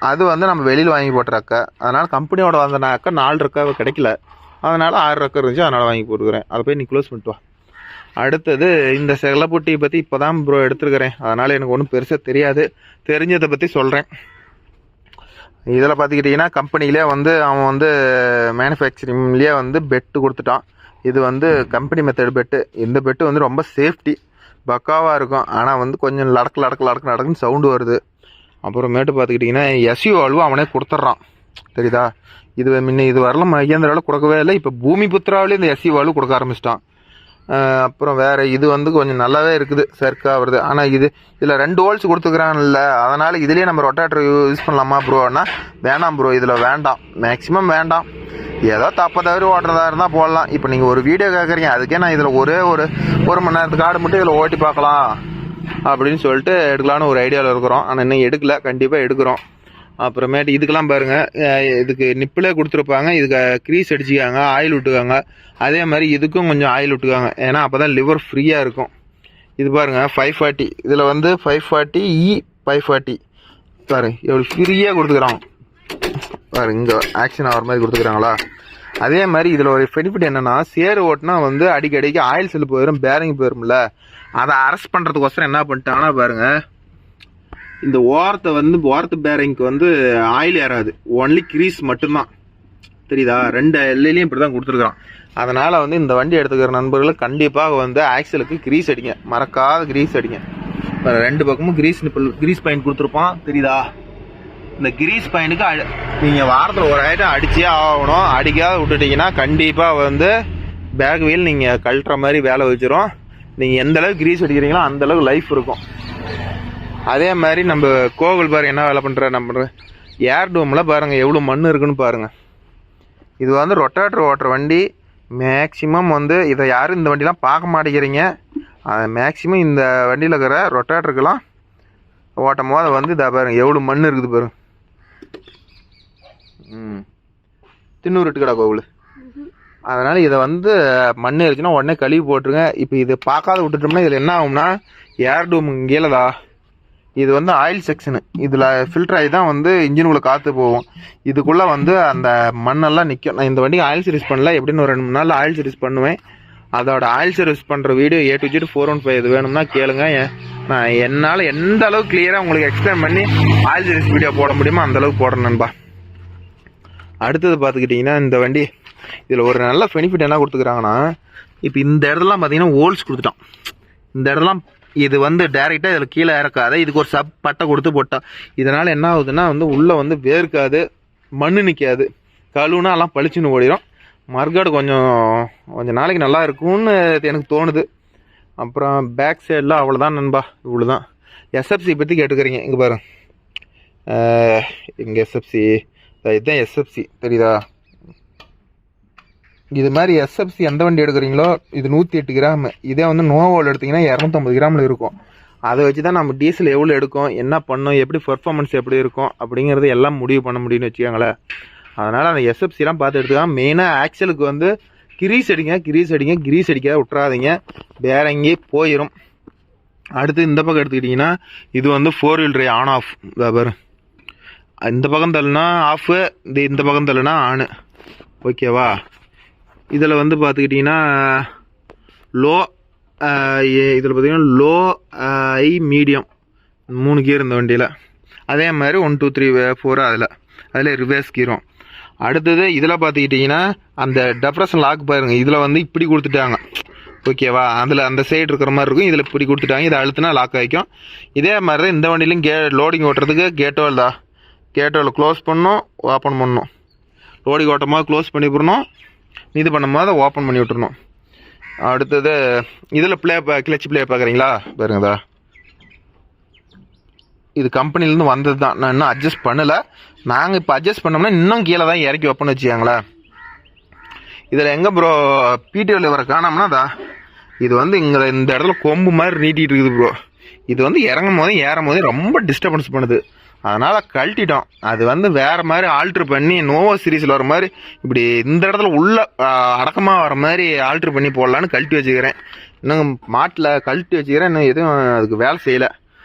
[SPEAKER 1] அது வந்து நம்ம வெளியில் வாங்கி போட்ட ரக்க. அதனால கம்பெனியோட வந்தனாக்கா 4 ரக்காவை கிடைக்கல, அதனால 6 ரக்கம் இருந்துச்சு, அதனால வாங்கி போட்டுக்கிறேன். அதை போய் நீ க்ளோஸ் பண்ணிட்டு வா. அடுத்தது இந்த செல்லப்பொட்டியை பற்றி இப்போ தான் ப்ரோ எடுத்துருக்கிறேன், அதனால் எனக்கு ஒன்றும் பெருசாக தெரியாது, தெரிஞ்சதை பற்றி சொல்கிறேன். இதில் பார்த்துக்கிட்டிங்கன்னா கம்பெனிலே வந்து அவன் வந்து மேனுஃபேக்சரிங்லேயே வந்து பெட்டு கொடுத்துட்டான். இது வந்து கம்பெனி மெத்தட் பெட்டு. இந்த பெட்டு வந்து ரொம்ப சேஃப்டி பக்காவாக இருக்கும். ஆனால் வந்து கொஞ்சம் லடக்குன்னு சவுண்டு வருது. அப்புறமேட்டு பார்த்துக்கிட்டிங்கன்னா எஸ்யூ வால்வு அவனே கொடுத்துட்றான், தெரியுதா? இது வரலாம் மகேந்திராவில் கொடுக்கவே இல்லை. இப்போ பூமி புத்திராவிலே இந்த எஸ்யூ வால்வு கொடுக்க ஆரம்பிச்சிட்டான். அப்புறம் வேறு இது வந்து கொஞ்சம் நல்லாவே இருக்குது, சர்க்காக வருது. ஆனால் இதில் 2 வோல்ட்ஸ் கொடுத்துக்கிறான்ல, அதனால் இதுலேயே நம்ம ரொட்டேட்டர் யூஸ் பண்ணலாமா ப்ரோன்னா வேணாம் ப்ரோ, இதில் வேண்டாம், மேக்ஸிமம் வேண்டாம். ஏதோ தப்பதவரி ஓட்டுறதா இருந்தால் போடலாம். இப்போ நீங்கள் ஒரு வீடியோ கேட்குறீங்க, அதுக்கே நான் இதில் ஒரு மணி நேரத்துக்கு ஆடு மட்டும் இதில் ஓட்டி பார்க்கலாம் அப்படின்னு சொல்லிட்டு எடுக்கலான்னு ஒரு ஐடியாவில் இருக்கிறோம். ஆனால் இன்னும் எடுக்கல, கண்டிப்பாக எடுக்கிறோம். அப்புறமேட்டு இதுக்கெல்லாம் பாருங்கள், இதுக்கு நிப்பிலே கொடுத்துருப்பாங்க, இதுக்கு க்ரீஸ் அடிச்சுக்காங்க, ஆயில் விட்டுக்காங்க. அதே மாதிரி இதுக்கும் கொஞ்சம் ஆயில் விட்டுக்காங்க, ஏன்னா அப்போ தான் லிவர் ஃப்ரீயாக இருக்கும். இது பாருங்கள் 540, இதில் வந்து 540E 540 பாருங்க எவ்வளோ ஃப்ரீயாக கொடுத்துக்கிறாங்க பாருங்க. இங்கே ஆக்ஷன் ஆகிற மாதிரி கொடுத்துக்கிறாங்களா, அதே மாதிரி இதில் ஒரு பெனிஃபிட் என்னென்னா, சேரு ஓட்டினா வந்து அடிக்கடிக்கு ஆயில் செல்லு போயிடும், பேரிங் போயிடும்ல. அதை அரெஸ்ட் பண்ணுறதுக்கோசரம் என்ன பண்ணிட்டாங்கன்னா பாருங்கள், இந்த ஓரத்து பேரிங்க்கு வந்து ஆயில் ஏறாது, ஒன்லி கிரீஸ் மட்டும்தான். தெரியுதா? 2 எல்லையிலையும் இப்படி தான் கொடுத்துருக்குறான். அதனால் வந்து இந்த வண்டி எடுத்துக்கிற நண்பர்கள் கண்டிப்பாக வந்து ஆக்சலுக்கு கிரீஸ் அடிங்க, மறக்காத கிரீஸ் அடிங்க. 2 பக்கமும் கிரீஸ் பாயிண்ட் கொடுத்துருப்பான். தெரியுதா? இந்த கிரீஸ் பாயிண்ட்டுக்கு நீங்கள் வாரத்தில் ஒரு ஐட்டம் அடிச்சே ஆகணும். அடிக்காத விட்டுட்டீங்கன்னா கண்டிப்பாக வந்து பேக் வீல் நீங்கள் கழட்டுற மாதிரி வேலை வச்சிரும். நீங்கள் எந்த அளவுக்கு கிரீஸ் அடிக்கிறீங்களோ அந்த அளவுக்கு லைஃப் இருக்கும். அதே மாதிரி நம்ம கோகுல் பாரு என்ன வேலை பண்ணுற, நம்ம ஏர் டூமில் பாருங்கள் எவ்வளோ மண் இருக்குன்னு பாருங்கள். இது வந்து ரொட்டேட்டர் ஓட்டுற வண்டி. மேக்சிமம் வந்து இதை யாரும் இந்த வண்டிலாம் பார்க்க மாட்டேங்கிறீங்க. மேக்சிமம் இந்த வண்டியில் இருக்கிற ரொட்டேட்டருக்கெல்லாம் ஓட்டும் போது வந்து இதை பாருங்க எவ்வளோ மண் இருக்குது பாருங்க. தின்னூறு இட்டுக்கடா கோவில். அதனால் இதை வந்து மண் இருந்துச்சுன்னா உடனே கழுவி போட்டுருங்க. இப்போ இது பார்க்காத விட்டுட்டோம்னா இதில் என்ன ஆகும்னா, ஏர் டூம் கீழதா இது வந்து ஆயில் செக்ஷனு, இதில் ஃபில்டர் ஆகி தான் வந்து இன்ஜினுக்குள்ளே காற்று போகும். இதுக்குள்ளே வந்து அந்த மண்ணெல்லாம் நிற்கும். நான் இந்த வண்டிக்கு ஆயில் சர்வீஸ் பண்ணல, எப்படின்னு ஒரு 2-3 நாள் ஆயில் சர்வீஸ் பண்ணுவேன். அதோட ஆயில் சர்வீஸ் பண்ணுற வீடியோ A to Z 415 இது வேணும்னா கேளுங்க. நான் என்னால் எந்த அளவுக்கு கிளியராக உங்களுக்கு எக்ஸ்பிளைன் பண்ணி ஆயில் சர்வீஸ் வீடியோ போட முடியுமோ அந்தளவுக்கு போடுறேன் நண்பா. அடுத்தது பார்த்துக்கிட்டிங்கன்னா, இந்த வண்டி இதில் ஒரு நல்ல பெனிஃபிட் என்ன கொடுத்துக்கிறாங்கன்னா, இப்போ இந்த இடத்துலாம் பார்த்தீங்கன்னா ஹோல்ஸ் கொடுத்துட்டான். இந்த இடத்துலாம் இது வந்து டைரெக்டாக இதில் கீழே இறக்காத, இதுக்கு ஒரு சப் பட்டை கொடுத்து போட்டால் இதனால் என்ன ஆகுதுன்னா வந்து உள்ளே வந்து வேர்க்காது, மண் நிற்காது, கழுவுனா எல்லாம் பளிச்சுன்னு ஓடிடும். மறுகாடு கொஞ்சம் நாளைக்கு நல்லா இருக்கும்னு எனக்கு தோணுது. அப்புறம் பேக் சைடெலாம் அவ்வளோதான் நண்பா, இவ்வளோதான். எஸ்எஃப்சி பற்றி கேட்டுக்கிறீங்க, இங்கே பாருங்க, இங்கே எஸ்எஃப்சி இதுதான் எஸ்எஃப்சி தெரியுதா? இது மாதிரி எஸ்எஃப்சி எந்த வண்டி எடுக்கிறீங்களோ இது 108 கிராம். இதே வந்து நோவோவில் எடுத்திங்கன்னா 250 கிராமில் இருக்கும். அதை வச்சு தான் நம்ம டீசல் எவ்வளோ எடுக்கும், என்ன பண்ணோம், எப்படி பர்ஃபார்மன்ஸ் எப்படி இருக்கும் அப்படிங்கிறது எல்லாம் முடிவு பண்ண முடியும்னு வச்சுக்கோங்களேன். அதனால் அந்த எஸ்எஃப்சிலாம் பார்த்து எடுத்துக்கலாம். மெயினாக ஆக்சலுக்கு வந்து கிரீஸ் அடிக்காத விட்றாதீங்க, வேற எங்கேயே போயிடும். அடுத்து இந்த பக்கம் எடுத்துக்கிட்டிங்கன்னா, இது வந்து 4 wheel drive ஆன் ஆஃப். பாரு, இந்த பக்கம் தள்ளுனா ஆஃபு, இந்த பக்கம் தள்ளுனா ஆனு. ஓகேவா? இதில் வந்து பார்த்துக்கிட்டிங்கன்னா லோ, இதில் பார்த்தீங்கன்னா லோ, ஐ, மீடியம் 3 கியர் இந்த வண்டியில். அதே மாதிரி 1 2 3 4 அதில் ரிவர்ஸ் கீரும். அடுத்தது இதில் பார்த்துக்கிட்டிங்கன்னா அந்த டெப்ரஷன் லாக் பாருங்கள், இதில் வந்து இப்படி கொடுத்துட்டாங்க. ஓகேவா? அதில் அந்த சைடு இருக்கிற மாதிரி இருக்கும், இதில் இப்படி கொடுத்துட்டாங்க. இதை அழுத்தினா லாக் ஆகிக்கும். இதே மாதிரி தான் இந்த வண்டியிலும் லோடிங் ஓட்டுறதுக்கு கேட்டோல் தான். கேட்டோவில் க்ளோஸ் பண்ணணும், ஓப்பன் பண்ணணும். லோடிங் ஓட்டும் போது க்ளோஸ் பண்ணி விடணும், இது பண்ணும் போது ஓப்பன் பண்ணி விட்டுருணும். அடுத்தது இதில் கிளச் பிளே பார்க்குறீங்களா பாருங்கதா, இது கம்பெனிலேருந்து வந்தது தான். நான் இன்னும் அட்ஜஸ்ட் பண்ணலை. நாங்கள் இப்போ அட்ஜஸ்ட் பண்ணோம்னா இன்னும் கீழே தான் இறக்கி வைப்போன்னு வச்சுக்காங்களேன். இதில் எங்கே ப்ரோ பிடிஓவில் வர காணோம்னா இது வந்து இங்கே இந்த இடத்துல கொம்பு மாதிரி நீட்டிகிட்டு இருக்குது ப்ரோ. இது வந்து இறங்கும் போதும் ஏறும் போதே ரொம்ப டிஸ்டர்பன்ஸ் பண்ணுது. அதனால் கழட்டிட்டோம். அது வந்து வேறு மாதிரி ஆல்ட்ரு பண்ணி நோவோ சீரீஸில் வர மாதிரி இப்படி இந்த இடத்துல உள்ள அடக்கமாக வர மாதிரி ஆல்ட்ரு பண்ணி போடலான்னு கழட்டி வச்சுக்கிறேன். இன்னும் மாட்டில் கழட்டி வச்சுக்கிறேன், இன்னும் எதுவும் அதுக்கு வேலை செய்யலை.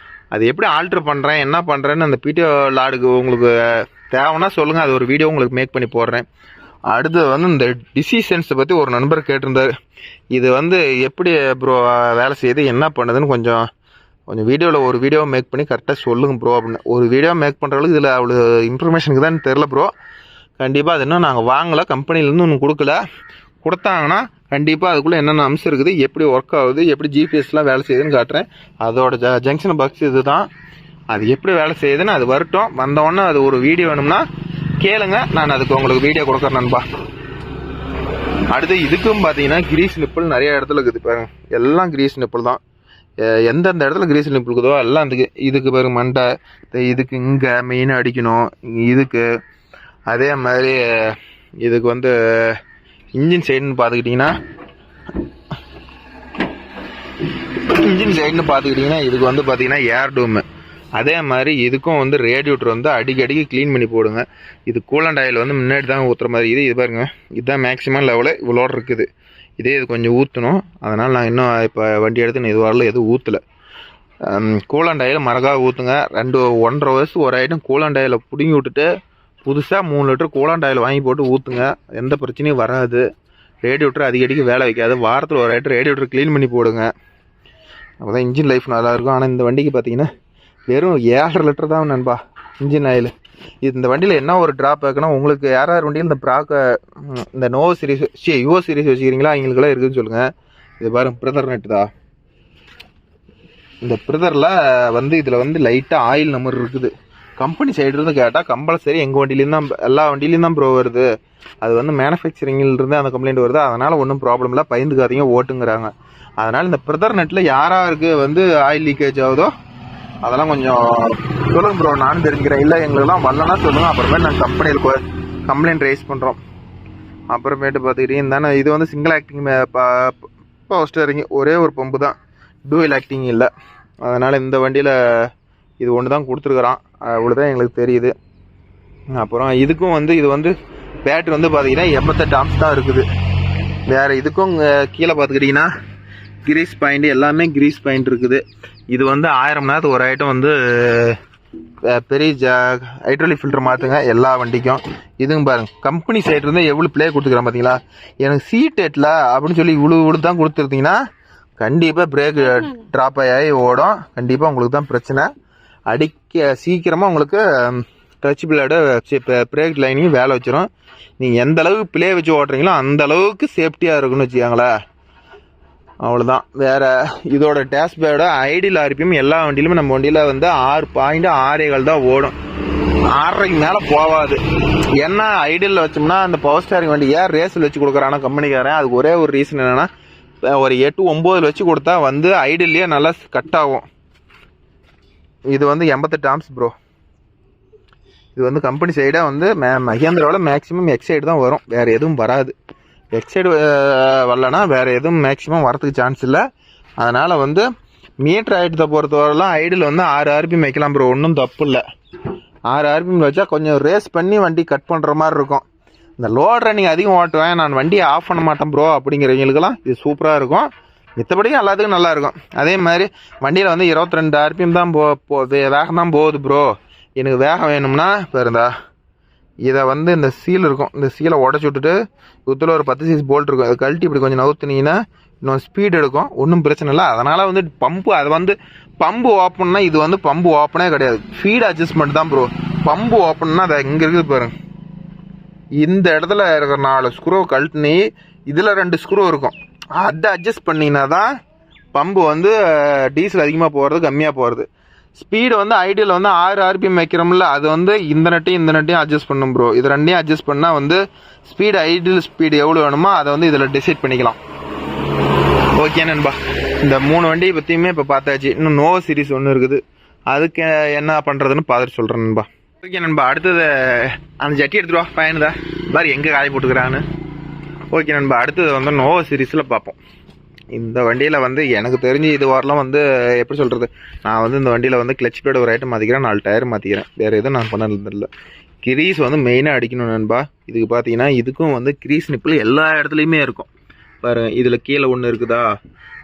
[SPEAKER 1] அது எப்படி ஆல்ட்ரு பண்ணுறேன் என்ன பண்ணுறேன்னு அந்த பிடிஓ லாடுக்கு உங்களுக்கு தேவைன்னா சொல்லுங்கள், அது ஒரு வீடியோ உங்களுக்கு மேக் பண்ணி போடுறேன். அடுத்து வந்து இந்த டிசிஷன்ஸை பற்றி ஒரு நண்பர் கேட்டிருந்தார். இது வந்து எப்படி ப்ரோ வேலை செய்யுது என்ன பண்ணுதுன்னு கொஞ்சம் வீடியோவில் ஒரு வீடியோ மேக் பண்ணி கரெக்டாக சொல்லுங்கள் ப்ரோ அப்படின்னு. ஒரு வீடியோ மேக் பண்ணுறவங்களுக்கு இதில் அவ்வளோ இன்ஃபர்மேஷனுக்கு தான் தெரில ப்ரோ. கண்டிப்பாக அது இன்னும் நாங்கள் வாங்கலை, கம்பெனிலேருந்து ஒன்று கொடுத்தாங்கன்னா கண்டிப்பாக அதுக்குள்ளே என்னென்ன அம்சம் இருக்குது, எப்படி ஒர்க் ஆகுது, எப்படி ஜிபிஎஸ்லாம் வேலை செய்யுதுன்னு காட்டுறேன். அதோட ஜங்ஷன் பாக்ஸ் இது தான். அது எப்படி வேலை செய்யுதுன்னு அது வரட்டும். வந்தோடனே அது ஒரு வீடியோ வேணும்னா கேளுங்க, நான் அதுக்கு உங்களுக்கு வீடியோ கொடுக்குறேன் நண்பா. அடுத்து இதுக்கும் பார்த்தீங்கன்னா கிரீஸ் நிப்பிள் நிறைய இடத்துல இருக்குது பாருங்க, எல்லாம் கிரீஸ் நிப்பிள் தான். எந்தெந்த இடத்துல கிரீஸ் நிப்பிள் இருக்குதோ எல்லாம் இதுக்கு பாருங்க மண்டை, இதுக்கு இங்கே மெயினாக அடிக்கணும் இதுக்கு. அதே மாதிரி இதுக்கு வந்து இன்ஜின் சைடுன்னு பார்த்துக்கிட்டிங்கன்னா இதுக்கு வந்து பார்த்தீங்கன்னா ஏர் டூமு. அதே மாதிரி இதுக்கும் வந்து ரேடியேட்டர் வந்து அடிக்கடிக்கு க்ளீன் பண்ணி போடுங்க. இது கூலண்ட் ஆயில் வந்து முன்னாடி தான் ஊற்றுற மாதிரி இது பாருங்க, இதுதான் மேக்ஸிமம் லெவலில் இவ்வளோட இருக்குது. இதே இது கொஞ்சம் ஊற்றணும். அதனால் நான் இன்னும் இப்போ வண்டி எடுத்து நான் இது வரல எதுவும் ஊற்றலை. கூலண்ட் ஆயில் மறக்காக ஊற்றுங்க. 1.5 வருஷம் ஒரு ஐட்டம் கூலண்ட் ஆயிலை பிடுங்கி விட்டுட்டு புதுசாக 3 லிட்டர் கூலாண்ட் ஆயில் வாங்கி போட்டு ஊற்றுங்க, எந்த பிரச்சனையும் வராது. ரேடியேட்டர் அடிக்கடிக்கு வேலை வைக்காது. வாரத்தில் ஒரு ரைட்டு ரேடியேட்டர் க்ளீன் பண்ணி போடுங்க, அப்போ தான் இன்ஜின் லைஃப் நல்லாயிருக்கும். ஆனால் இந்த வண்டிக்கு பார்த்தீங்கன்னா வெறும் 7.5 லிட்டர் தான் நண்பா இன்ஜின் ஆயில். இந்த வண்டியில் என்ன ஒரு ட்ராப் ஆகுன்னா, உங்களுக்கு யார் வண்டியில் இந்த நோ சீரிஸ் யுவோ சீரிஸ் வச்சுக்கிறீங்களா அவங்களுக்குலாம் இருக்குதுன்னு சொல்லுங்கள். இது பாருங்க பிரதர் நெட்டு தான். இந்த பிரதரில் வந்து இதில் வந்து லைட்டாக ஆயில் நம்பர் இருக்குது. கம்பெனி சைடுலேருந்து கேட்டால் கம்பல்சரி எங்கள் வண்டியிலேருந்து தான், எல்லா வண்டியிலையும் தான் ப்ரோ வருது. அது வந்து மேனுஃபேக்சரிங்கிலிருந்து அந்த கம்ப்ளைண்ட் வருது, அதனால் ஒன்றும் ப்ராப்ளம் இல்லை, பயந்துக்காதீங்க ஓட்டுங்கிறாங்க. அதனால் இந்த பிரதர் நெட்டில் யாராருக்கு வந்து ஆயில் லீக்கேஜ் ஆகுதோ அதெல்லாம் கொஞ்சம் சொல்லுங்கள் ப்ரோ, நானும் தெரிஞ்சுக்கிறேன். இல்லை எங்களுக்குலாம் வரலன்னா சொல்லுங்கள், அப்புறமேட்டு நாங்கள் கம்பெனியில் கம்ப்ளைண்ட் ரைஸ் பண்ணுறோம். அப்புறமேட்டு பார்த்துக்கிட்டீங்க தானே, இது வந்து சிங்கிள் ஆக்டிங் பவர் ஸ்டீரிங், ஒரே ஒரு பம்பு தான், டூயல் ஆக்டிங் இல்லை. அதனால் இந்த வண்டியில் இது ஒன்று தான் கொடுத்துருக்குறான், அவ்வளோதான் எங்களுக்கு தெரியுது. அப்புறம் இதுக்கும் வந்து இது வந்து பேட்ரி வந்து பார்த்தீங்கன்னா 88 ஆம்ஸ் தான் இருக்குது. வேறு இதுக்கும் கீழே பார்த்துக்கிட்டிங்கன்னா கிரீஸ் பாயிண்ட், எல்லாமே கிரீஸ் பாயிண்ட் இருக்குது. இது வந்து 1000 மணி நேரத்துக்கு ஒரு ஐட்டம் வந்து பெரிய ஹைட்ராலிக் ஃபில்டர் மாற்றுங்க எல்லா வண்டிக்கும். இதுங்க பாருங்க, கம்பெனி சைடு இருந்து எவ்வளோ ப்ளே கொடுத்துக்கிறேன் பார்த்தீங்களா. எனக்கு சீட் எட்டில் அப்படின்னு சொல்லி இவ்வளோ தான் கொடுத்துருந்தீங்கன்னா கண்டிப்பாக பிரேக் ட்ராப் ஆகி ஓடும், கண்டிப்பாக உங்களுக்கு தான் பிரச்சனை. சீக்கிரமாக உங்களுக்கு டச் பிளேடு பிரேக் லைனையும் வேலை வச்சிடும். நீங்கள் எந்த அளவுக்கு பிளே வச்சு ஓட்டுறீங்களோ அந்த அளவுக்கு சேஃப்டியாக இருக்குன்னு வச்சுக்கோங்களேன், அவ்வளோதான். வேறு இதோட டேஷ்பேர்ட ஐடியில் ஆர்பிஎம் எல்லா வண்டியிலுமே நம்ம வண்டியில் வந்து 6.6 தான் ஓடும், 6.5க்கு மேலே போகாது. என்ன ஐடியில் வச்சோம்னா அந்த பவர் ஸ்டேரிங் வண்டி ஏன் ரேஸில் வச்சு கொடுக்குறானா கம்பெனிக்காரன், அதுக்கு ஒரே ஒரு ரீசன் என்னென்னா, ஒரு 8-9 வச்சு கொடுத்தா வந்து ஐடியிலேயே நல்லா கட் ஆகும். இது வந்து 88 ஆம்ஸ் ப்ரோ. இது வந்து கம்பெனி சைடாக வந்து மஹேந்திராவில் மேக்ஸிமம் எக்ஸைடு தான் வரும், வேறு எதுவும் வராது. எக்ஸைடு வரலன்னா வேறு எதுவும் மேக்ஸிமம் வரத்துக்கு சான்ஸ் இல்லை. அதனால் வந்து மீட்டர் ஆகிட்டதை பொறுத்தவரைலாம் ஐடியில் வந்து 6 ஆர்பிஎம் வைக்கலாம் ப்ரோ, ஒன்றும் தப்பு இல்லை. 6 ஆர்பிஎம் வச்சா கொஞ்சம் ரேஸ் பண்ணி வண்டி கட் பண்ணுற மாதிரி இருக்கும். இந்த லோட் ரன்னிங் அதிகம் ஓட்டுவேன், நான் வண்டியை ஆஃப் பண்ண மாட்டேன் ப்ரோ அப்படிங்கிறவங்களுக்கெல்லாம் இது சூப்பராக இருக்கும். மித்தபடியும் எல்லாத்துக்கும் நல்லாயிருக்கும். அதே மாதிரி வண்டியில் வந்து 22 ஆர்பிஎம் தான் வேகம் தான் போகுது ப்ரோ, எனக்கு வேகம் வேணும்னா இப்போ இருந்தா இதை வந்து இந்த சீல் இருக்கும், இந்த சீலை உடச்சி விட்டுட்டு குத்தில் ஒரு 10 சைஸ் போல்ட் இருக்கும், அதை கழட்டி இப்படி கொஞ்சம் நவுத்துனீங்கன்னா இன்னும் ஸ்பீட் எடுக்கும், ஒன்றும் பிரச்சனை இல்லை. அதனால் வந்து பம்பு, அது வந்து பம்பு ஓப்பன்னா இது வந்து பம்பு ஓப்பனே கிடையாது, ஃபீட் அட்ஜஸ்ட்மெண்ட் தான் ப்ரோ. பம்பு ஓப்பன்னா அதை இங்கே இருக்குது பாருங்க, இந்த இடத்துல இருக்கிற 4 ஸ்க்ரூ கழட்டினி, இதில் 2 ஸ்க்ரூ இருக்கும், அதை அட்ஜஸ்ட் பண்ணிங்கன்னா தான் பம்பு வந்து டீசல் அதிகமாக போகிறது கம்மியாக போகிறது. ஸ்பீடு வந்து ஐடியில் வந்து 6 ஆர்பிஎம் வைக்கிறோம்ல, அது வந்து இந்த நட்டையும் அட்ஜஸ்ட் பண்ணும் ப்ரோ. இது ரெண்டையும் அட்ஜஸ்ட் பண்ணால் வந்து ஸ்பீடு ஐடியல் ஸ்பீடு எவ்வளோ வேணுமோ அதை வந்து இதில் டிசைட் பண்ணிக்கலாம். ஓகே நண்பா, இந்த 3 வண்டியை பற்றியுமே இப்போ பார்த்தாச்சு. இன்னும் நோவோ சீரிஸ் ஒன்று இருக்குது, அதுக்கு என்ன பண்ணுறதுன்னு பார்த்துட்டு சொல்கிறேன் நண்பா. ஓகே நண்பா, அடுத்தது அந்த ஜட்டி எடுத்துகிட்டு வா பையனுதா பாரு எங்கே காய போட்டுக்கிறான்னு. ஓகே நண்பா, அடுத்தது வந்து நோவோ சீரிஸில் பார்ப்போம். இந்த வண்டியில் வந்து எனக்கு தெரிஞ்சு இது வரலாம் வந்து எப்படி சொல்கிறது, நான் வந்து இந்த வண்டியில் வந்து கிளச் பேட் ஒரு ஐட்டம் மாற்றிக்கிறேன், 4 டயர் மாற்றிக்கிறேன், வேறு எதுவும் நான் பண்ணதில்லை. கிரீஸ் வந்து மெயினாக அடிக்கணும் நண்பா. இதுக்கு பார்த்தீங்கன்னா இதுக்கும் வந்து கிரீஸ் நிப்பில் எல்லா இடத்துலையுமே இருக்கும் பாரு. இதில் கீழே ஒன்று இருக்குதா,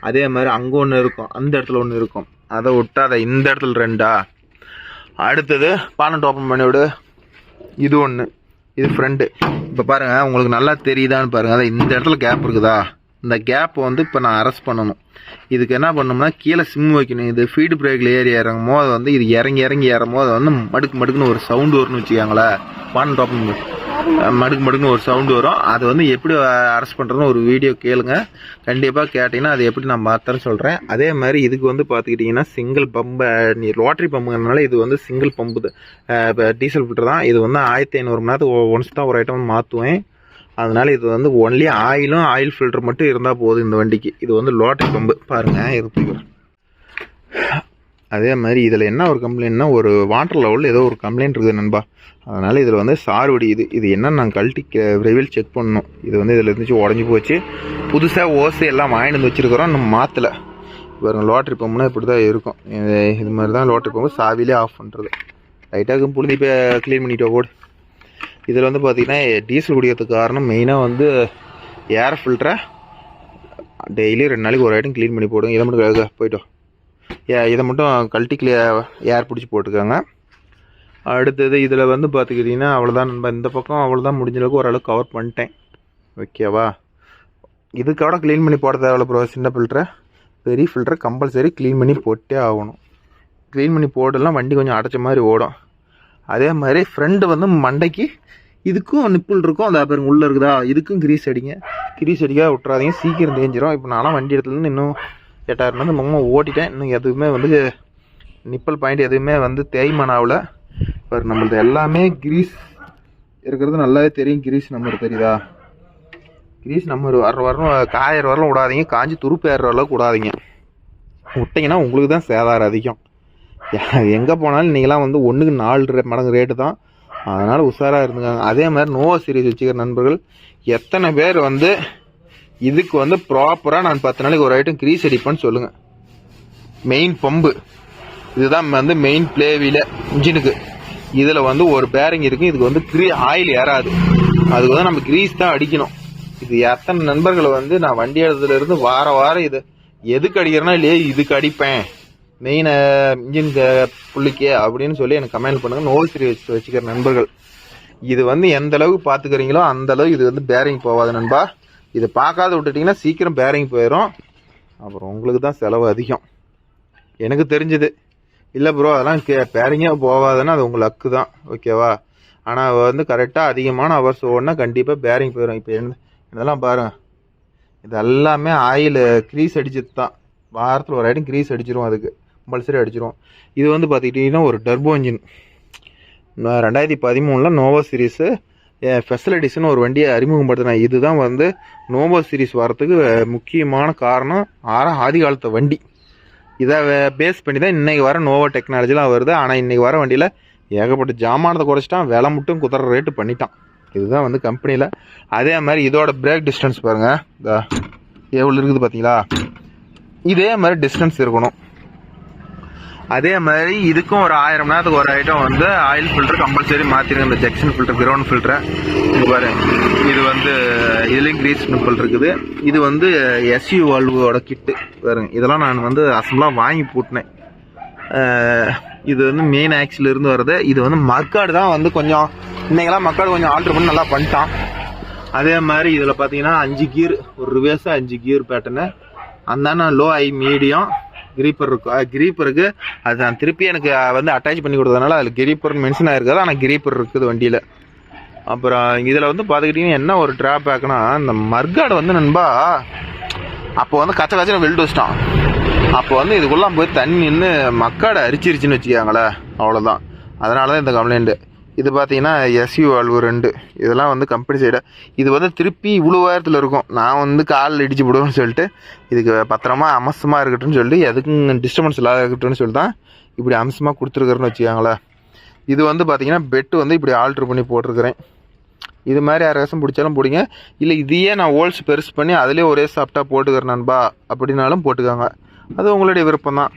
[SPEAKER 1] அதே மாதிரி அங்கே ஒன்று இருக்கும், அந்த இடத்துல ஒன்று இருக்கும், அதை விட்டா அதை இந்த இடத்துல 2. அடுத்தது பானட் ஓப்பன் பண்ணிவிடு, இது ஒன்று, இது ஃப்ரண்ட்டு. இப்போ பாருங்கள் உங்களுக்கு நல்லா தெரியுதான்னு பாருங்கள், அதை இந்த இடத்துல கேப் இருக்குதா, இந்த கேப்பை வந்து இப்போ நான் அரெஸ்ட் பண்ணணும். இதுக்கு என்ன பண்ணணும்னா கீழே சிம் வைக்கணும். இது ஃபீடு பிரேக்கில் ஏறி இறங்கும் போது வந்து இது இறங்கி ஏறும் போது வந்து மடுக்குன்னு ஒரு சவுண்டு வரும்னு வச்சுக்காங்களேன், பான் ஓப்பன் மடுக்குன்னு ஒரு சவுண்டு வரும். அது வந்து எப்படி அரெஸ்ட் பண்ணுறதுன்னு ஒரு வீடியோ கேளுங்க, கண்டிப்பாக கேட்டிங்கன்னா அது எப்படி நான் மாற்றேன்னு சொல்கிறேன். அதே மாதிரி இதுக்கு வந்து பார்த்துக்கிட்டிங்கன்னா சிங்கிள் பம்பு, நீ ரோட்டரி பம்புங்கிறதுனால இது வந்து சிங்கிள் பம்பு டீசல் ஃபில்டர் தான். இது வந்து 1500 மணி நேரத்துக்கு ஒன்ஸ் தான் ஒரு ஐட்டம் மாற்றுவேன். அதனால் இது வந்து ஒன்லி ஆயில் ஃபில்டர் மட்டும் இருந்தால் போதும் இந்த வண்டிக்கு. இது வந்து லோட்டரி பம்பு பாருங்கள் இருக்கு. அதே மாதிரி இதில் என்ன ஒரு கம்ப்ளைண்ட்னா, ஒரு வாட்டர் லெவலில் ஏதோ ஒரு கம்ப்ளைண்ட் இருக்குது நண்பா. அதனால் இதில் வந்து சார்வடி இது என்னன்னு நான் கழட்டி விரைவில் செக் பண்ணணும். இது வந்து இதில் இருந்துச்சு உடஞ்சி போச்சு, புதுசாக ஓசை எல்லாம் வாங்கிட்டு வந்து வச்சுருக்கிறோம், நம்ம மாற்றலை. பாருங்கள் லோட்டரி பம்புனா இப்படி தான் இருக்கும், இது மாதிரி தான் லோட்டரி பம்பு, சாவிலே ஆஃப் பண்ணுறது. லைட்டாக புழுதி இப்போ க்ளீன் பண்ணிட்டு ஓடு. இதில் வந்து பார்த்திங்கன்னா டீசல் குடிக்கிறதுக்கு காரணம் மெயினாக வந்து ஏர் ஃபில்டரை டெய்லி 2 நாளைக்கு ஒரு ஐட்டம் க்ளீன் பண்ணி போடுங்க. இதை மட்டும் போய்ட்டோம், இதை மட்டும் கழட்டி ஏர் பிடிச்சி போட்டுக்கோங்க. அடுத்தது இதில் வந்து பார்த்துக்கிட்டிங்கன்னா அவ்வளோதான் நண்பா. இந்த பக்கம் அவ்வளோதான், முடிஞ்ச அளவுக்கு ஓரளவுக்கு கவர் பண்ணிட்டேன். ஓகேவா? இதுக்கோட க்ளீன் பண்ணி போட தேவையில்ல ப்ரோ. சின்ன ஃபில்டரை, பெரிய ஃபில்டரை கம்பல்சரி க்ளீன் பண்ணி போட்டே ஆகணும். க்ளீன் பண்ணி போடலாம் வண்டி கொஞ்சம் அடைச்ச மாதிரி ஓடும். அதே மாதிரி ஃப்ரெண்டு வந்து மண்டைக்கு இதுக்கும் நிப்பிள் இருக்கும், அந்த பேருங்க உள்ளே இருக்குதா, இதுக்கும் கிரீஸ் அடிங்க. கிரீஸ் அடிக்காத விட்றாதீங்க, சீக்கிரம் தேஞ்சிரும். இப்போ நானும் வண்டி எடுத்துலேருந்து இன்னும் 8000 வந்து மொத்தமாக ஓட்டிட்டேன். இன்னும் எதுவுமே வந்து நிப்பிள் பாயிண்ட் எதுவுமே வந்து தேய்மானம் ஆகல. இப்போ நம்மளது எல்லாமே கிரீஸ் இருக்கிறது நல்லாவே தெரியும். கிரீஸ் நம்பர் தெரியுதா? கிரீஸ் நம்பர் வரணும் காயிற வரலாம் விடாதீங்க, காஞ்சி துருப்பு ஏறுற அளவுக்கு விடாதீங்க. விட்டிங்கன்னா உங்களுக்கு தான் சேதாரம் அதிகம். எங்கே போனாலும் நீங்களாம் வந்து 1க்கு 4 மடங்கு ரேட்டு தான். அதனால் உஷாராக இருந்துக்காங்க. அதே மாதிரி நோவா சீரிஸ் வச்சுக்கிற நண்பர்கள் எத்தனை பேர் வந்து இதுக்கு வந்து ப்ராப்பராக நான் 10 நாளைக்கு ஒரு ஐட்டம் கிரீஸ் அடிப்பேன்னு சொல்லுங்கள். மெயின் பம்பு இதுதான் வந்து மெயின் பிளேவில இன்ஜினுக்கு. இதில் வந்து ஒரு பேரிங் இருக்குது, இதுக்கு வந்து ஆயில் ஏறாது. அதுக்கு வந்து நம்ம கிரீஸ் தான் அடிக்கணும். இது எத்தனை நண்பர்கள் வந்து நான் வண்டி எடுத்ததுலேருந்து வாரம் இது எதுக்கு அடிக்கிறேன்னா இல்லையே இதுக்கு அடிப்பேன் மெயின் இன்ஜின் புள்ளிக்கே அப்படின்னு சொல்லி எனக்கு கமெண்ட் பண்ணுங்கள். நோவா சீரிஸ் வச்சுக்கிற நண்பர்கள் இது வந்து எந்த அளவுக்கு பார்த்துக்கிறீங்களோ அந்த அளவுக்கு இது வந்து பேரிங் போகாது நண்பா. இது பார்க்காத விட்டுட்டிங்கன்னா சீக்கிரம் பேரிங் போயிடும். அப்புறம் உங்களுக்கு தான் செலவு அதிகம். எனக்கு தெரிஞ்சது இல்லை ப்ரோ, அதெல்லாம் பேரிங்கே போகாதுன்னா அது உங்களுக்கு லக்கு தான். ஓகேவா? ஆனால் வந்து கரெக்டாக அதிகமான ஹவர்ஸ் ஓடினா கண்டிப்பாக பேரிங் போயிடும். இப்போ இதெல்லாம் பாருங்கள், இது எல்லாமே ஆயில் க்ரீஸ் அடிச்சது தான். வாரத்தில் ஒரு ஐட்டம் க்ரீஸ் அடிச்சிடும், அதுக்கு கம்பல்சரி அடிச்சிடும். இது வந்து பார்த்துக்கிட்டிங்கன்னா ஒரு டர்போ இன்ஜின் 2013 நோவா சீரிஸு ஃபெசிலிட்டிஸ்னு ஒரு வண்டியை அறிமுகப்படுத்தினேன். இதுதான் வந்து நோவா சீரிஸ் வரத்துக்கு முக்கியமான காரணம். ஆதி காலத்து வண்டி இதை பேஸ் பண்ணி தான் இன்றைக்கி வர நோவா டெக்னாலஜிலாம் வருது. ஆனால் இன்றைக்கி வர வண்டியில் ஏகப்பட்ட ஜாமானத்தை குறைச்சிட்டான், விலை மட்டும் குதிர ரேட்டு பண்ணிட்டான். இதுதான் வந்து கம்பெனியில். அதே மாதிரி இதோட பிரேக் டிஸ்டன்ஸ் பாருங்கள், எவ்வளோ இருக்குது பார்த்தீங்களா? இதே மாதிரி டிஸ்டன்ஸ் இருக்கணும். அதே மாதிரி இதுக்கும் ஒரு 1000 மணி நேரத்துக்கு ஒரு ஐட்டம் வந்து ஆயில் ஃபில்டர் கம்பல்சரி மாற்றிடுங்க. இந்த ஜெக்ஷன் ஃபில்டர், கிரவுண்ட் ஃபில்டரை இது பாருங்க. இது வந்து இதுலேயும் கிரீஸ் நிப்பிள் இருக்குது. இது வந்து எஸ்யூ வால்வோட கிட்டு பாருங்க. இதெல்லாம் நான் வந்து அசம்பளாக வாங்கி போட்டினேன். இது வந்து மெயின் ஆக்சில் இருந்து வருது. இது வந்து மக்காடு தான் வந்து கொஞ்சம் இன்னைக்கெல்லாம் மக்காடு கொஞ்சம் ஆல்ட்ரு பண்ணி நல்லா பண்ணிட்டான். அதே மாதிரி இதில் பார்த்தீங்கன்னா 5 கியர், ஒரு ரிவர்ஸு 5 கியர் பேட்டர்னு. அந்தான லோ ஹை மீடியம் கிரீப்பர் இருக்கும். கிரீப்பருக்கு அது நான் திருப்பி எனக்கு வந்து அட்டாச் பண்ணி கொடுத்ததுனால அதில் கிரீப்பர் மென்ஷன் ஆகிருக்காது, ஆனால் கிரீப்பர் இருக்குது வண்டியில். அப்புறம் இதில் வந்து பார்த்துக்கிட்டிங்கன்னா என்ன ஒரு ட்ராபேக்னா, இந்த மர்காடு வந்து நண்பா அப்போ வந்து கச்ச கச்சனை வெல்டு வச்சிட்டான். அப்போ வந்து இதுக்குள்ளே போய் தண்ணி நின்று மக்காடை அரிச்சிருச்சுன்னு வச்சுக்காங்களே, அவ்வளோதான். அதனால தான் இந்த கம்ப்ளைண்ட்டு. இது பார்த்தீங்கன்னா எஸ்யூ வால்வு 2 இதெல்லாம் வந்து கம்பெனி சைடு. இது வந்து திருப்பி இவ்வளோ உயரத்தில் இருக்கும். நான் வந்து காலில் இடிச்சு விடுவேன்னு சொல்லிட்டு இதுக்கு பத்திரமா அம்சமாக இருக்கட்டும்னு சொல்லி எதுக்கும் டிஸ்டர்பன்ஸ் இல்லாத இருக்கட்டும்னு சொல்லி தான் இப்படி அம்சமாக கொடுத்துருக்குறேன்னு வச்சுக்காங்களேன். இது வந்து பார்த்தீங்கன்னா பெட்டு வந்து இப்படி ஆல்ட்ரு பண்ணி போட்டிருக்கிறேன். இது மாதிரி யாராச்சும் பிடிச்சாலும் பிடிங்க, இல்லை இதையே நான் ஹோல்ஸ் பெருசு பண்ணி அதிலே ஒரே சாப்பிட்டா போட்டுக்கிறேன் நண்பா அப்படின்னாலும் போட்டுக்காங்க, அது உங்களுடைய விருப்பம் தான்.